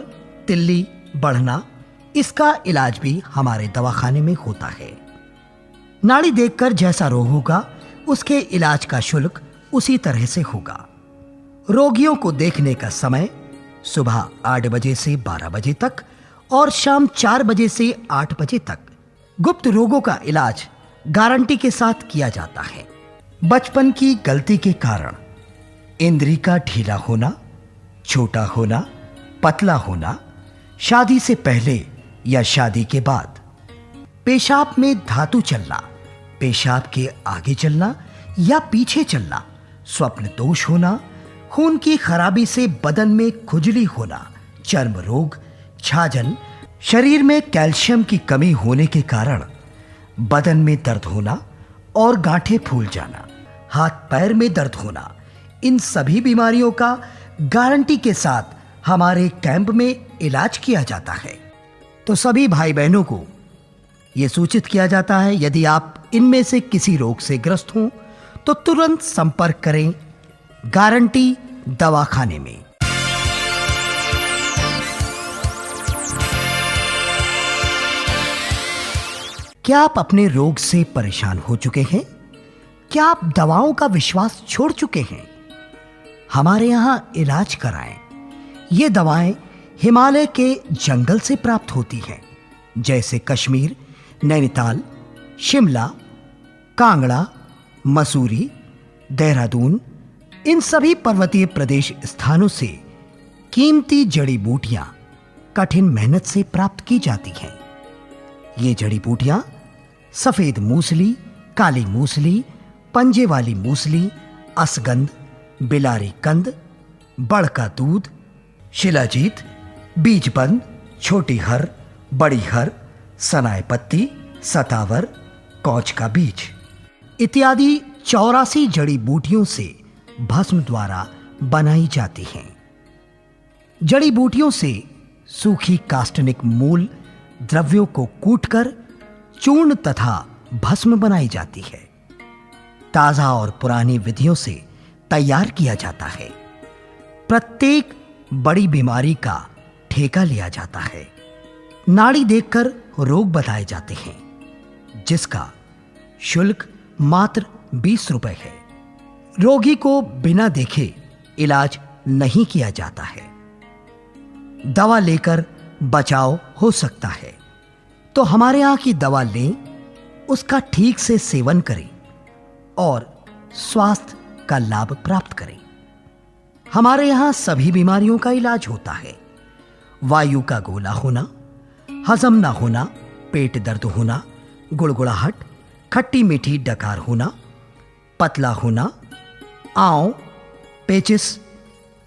तिल्ली बढ़ना, इसका इलाज भी हमारे दवाखाने में होता है। नाड़ी देखकर जैसा रोग होगा उसके इलाज का शुल्क उसी तरह से होगा। रोगियों को देखने का समय सुबह 8 बजे से 12 बजे तक और शाम 4 बजे से 8 बजे तक। गुप्त रोगों का इलाज गारंटी के साथ किया जाता है। बचपन की गलती के कारण इंद्री का ढीला होना, छोटा होना, पतला होना, शादी से पहले या शादी के बाद, पेशाब में धातु चलना, पेशाब के आगे चलना या पीछे चलना, स्वप्न दोष होना, खून की खराबी से बदन में खुजली होना, चर्म रोग, छाजन, शरीर में कैल्शियम की कमी होने के कारण बदन में दर्द होना और गांठें फूल जाना, हाथ पैर में दर्द होना, इन सभी बीमारियों का गारंटी के साथ हमारे कैंप में इलाज किया जाता है। तो सभी भाई बहनों को यह सूचित किया जाता है, यदि आप इनमें से किसी रोग से ग्रस्त हों तो तुरंत संपर्क करें गारंटी दवाखाने में। क्या आप अपने रोग से परेशान हो चुके हैं? क्या आप दवाओं का विश्वास छोड़ चुके हैं? हमारे यहां इलाज कराएं। ये दवाएं हिमालय के जंगल से प्राप्त होती हैं, जैसे कश्मीर, नैनीताल, शिमला, कांगड़ा, मसूरी, देहरादून, इन सभी पर्वतीय प्रदेश स्थानों से कीमती जड़ी बूटियां कठिन मेहनत से प्राप्त की जाती हैं। ये जड़ी बूटियां सफेद मूसली, काली मूसली, पंजे वाली मूसली, असगंध, बिलारी कंद, बड़ का दूध, शिलाजीत, बीजबंद, छोटी हर, बड़ी हर, सनाय पत्ती, सतावर, कौच का बीज इत्यादि 84 जड़ी बूटियों से भस्म द्वारा बनाई जाती हैं। जड़ी बूटियों से सूखी कास्टनिक मूल द्रव्यों को कूटकर चूर्ण तथा भस्म बनाई जाती है। ताजा और पुरानी विधियों से तैयार किया जाता है। प्रत्येक बड़ी बीमारी का ठेका लिया जाता है। नाड़ी देखकर रोग बताए जाते हैं, जिसका शुल्क मात्र 20 रुपए है। रोगी को बिना देखे इलाज नहीं किया जाता है। दवा लेकर बचाव हो सकता है, तो हमारे यहां की दवा लें, उसका ठीक से सेवन करें और स्वास्थ्य का लाभ प्राप्त करें। हमारे यहां सभी बीमारियों का इलाज होता है। वायु का गोला होना, हजम ना होना, पेट दर्द होना, गुड़गुड़ाहट, खट्टी मीठी डकार होना, पतला होना, आंव, पेचिस,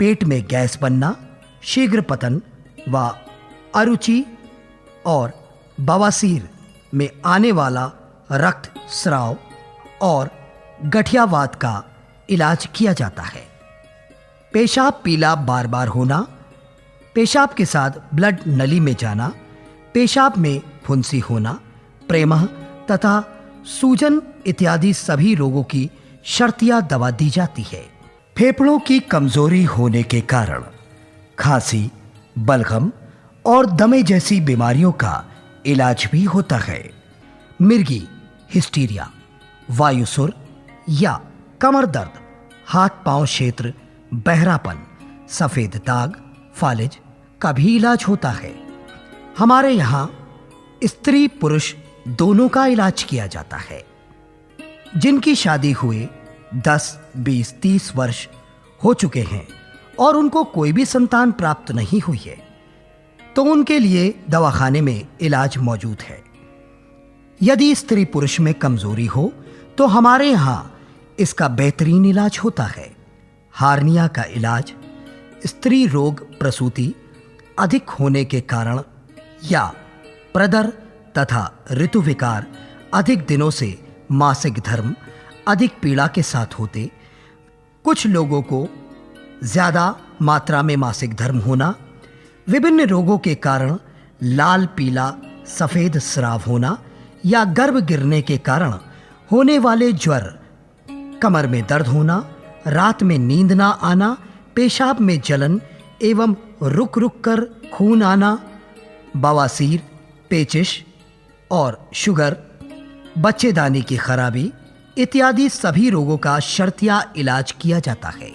पेट में गैस बनना, शीघ्र पतन व अरुचि और बवासीर में आने वाला रक्त स्राव और गठियावात का इलाज किया जाता है। पेशाब पीला बार बार होना, पेशाब के साथ ब्लड नली में जाना, पेशाब में फुंसी होना, प्रेमह तथा सूजन इत्यादि सभी रोगों की शर्तिया दवा दी जाती है। फेफड़ों की कमजोरी होने के कारण खांसी, बलगम और दमे जैसी बीमारियों का इलाज भी होता है। मिर्गी, हिस्टीरिया, वायुसुर या कमर दर्द, हाथ पांव क्षेत्र बहरापन, सफेद दाग, फालिज का भी इलाज होता है। हमारे यहाँ स्त्री पुरुष दोनों का इलाज किया जाता है। जिनकी शादी हुए 10, 20, 30 वर्ष हो चुके हैं और उनको कोई भी संतान प्राप्त नहीं हुई है, तो उनके लिए दवाखाने में इलाज मौजूद है। यदि स्त्री पुरुष में कमजोरी हो तो हमारे यहाँ इसका बेहतरीन इलाज होता है। हार्निया का इलाज स्त्री रोग प्रसूति अधिक होने के कारण या प्रदर तथा ऋतुविकार अधिक दिनों से मासिक धर्म अधिक पीड़ा के साथ होते, कुछ लोगों को ज्यादा मात्रा में मासिक धर्म होना, विभिन्न रोगों के कारण लाल पीला सफेद स्राव होना या गर्भ गिरने के कारण होने वाले ज्वर, कमर में दर्द होना, रात में नींद ना आना, पेशाब में जलन एवं रुक रुक कर खून आना, बवासीर, पेचिश और शुगर, बच्चेदानी की खराबी इत्यादि सभी रोगों का शर्तिया इलाज किया जाता है।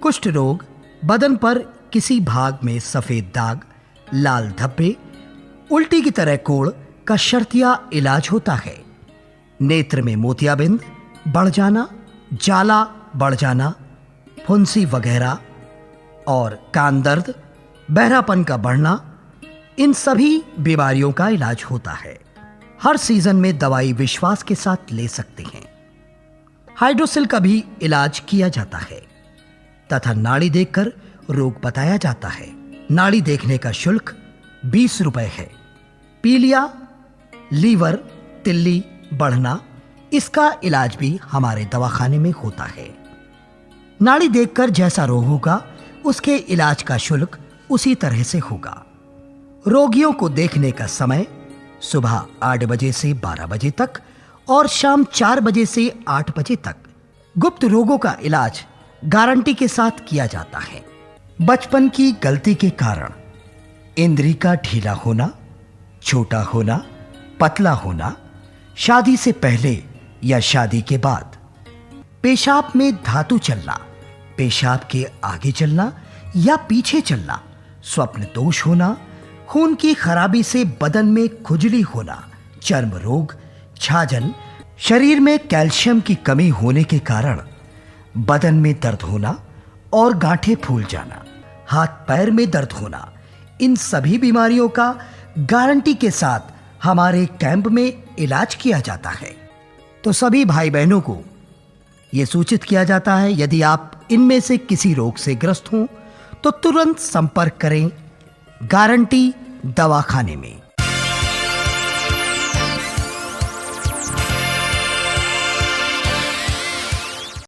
कुष्ठ रोग, बदन पर किसी भाग में सफेद दाग, लाल धब्बे, उल्टी की तरह कोढ़ का शर्तिया इलाज होता है। नेत्र में मोतियाबिंद बढ़ जाना, जाला बढ़ जाना, फुंसी वगैरह और कान दर्द, बहरापन का बढ़ना, इन सभी बीमारियों का इलाज होता है। हर सीजन में दवाई विश्वास के साथ ले सकते हैं। हाइड्रोसिल का भी इलाज किया जाता है तथा नाड़ी देखकर रोग बताया जाता है। नाड़ी देखने का शुल्क 20 रुपए है। पीलिया, लीवर, तिल्ली बढ़ना, इसका इलाज भी हमारे दवाखाने में होता है। नाड़ी देखकर जैसा रोग होगा उसके इलाज का शुल्क उसी तरह से होगा। रोगियों को देखने का समय सुबह 8 बजे से 12 बजे तक और शाम 4 बजे से 8 बजे तक। गुप्त रोगों का इलाज गारंटी के साथ किया जाता है। बचपन की गलती के कारण इंद्री का ढीला होना, छोटा होना, पतला होना, शादी से पहले या शादी के बाद, पेशाब में धातु चलना, पेशाब के आगे चलना या पीछे चलना, स्वप्न दोष होना, खून की खराबी से बदन में खुजली होना, चर्म रोग, छाजन, शरीर में कैल्शियम की कमी होने के कारण बदन में दर्द होना और गांठें फूल जाना, हाथ पैर में दर्द होना, इन सभी बीमारियों का गारंटी के साथ हमारे कैंप में इलाज किया जाता है। तो सभी भाई बहनों को यह सूचित किया जाता है, यदि आप इनमें से किसी रोग से ग्रस्त हों तो तुरंत संपर्क करें गारंटी दवाखाने में।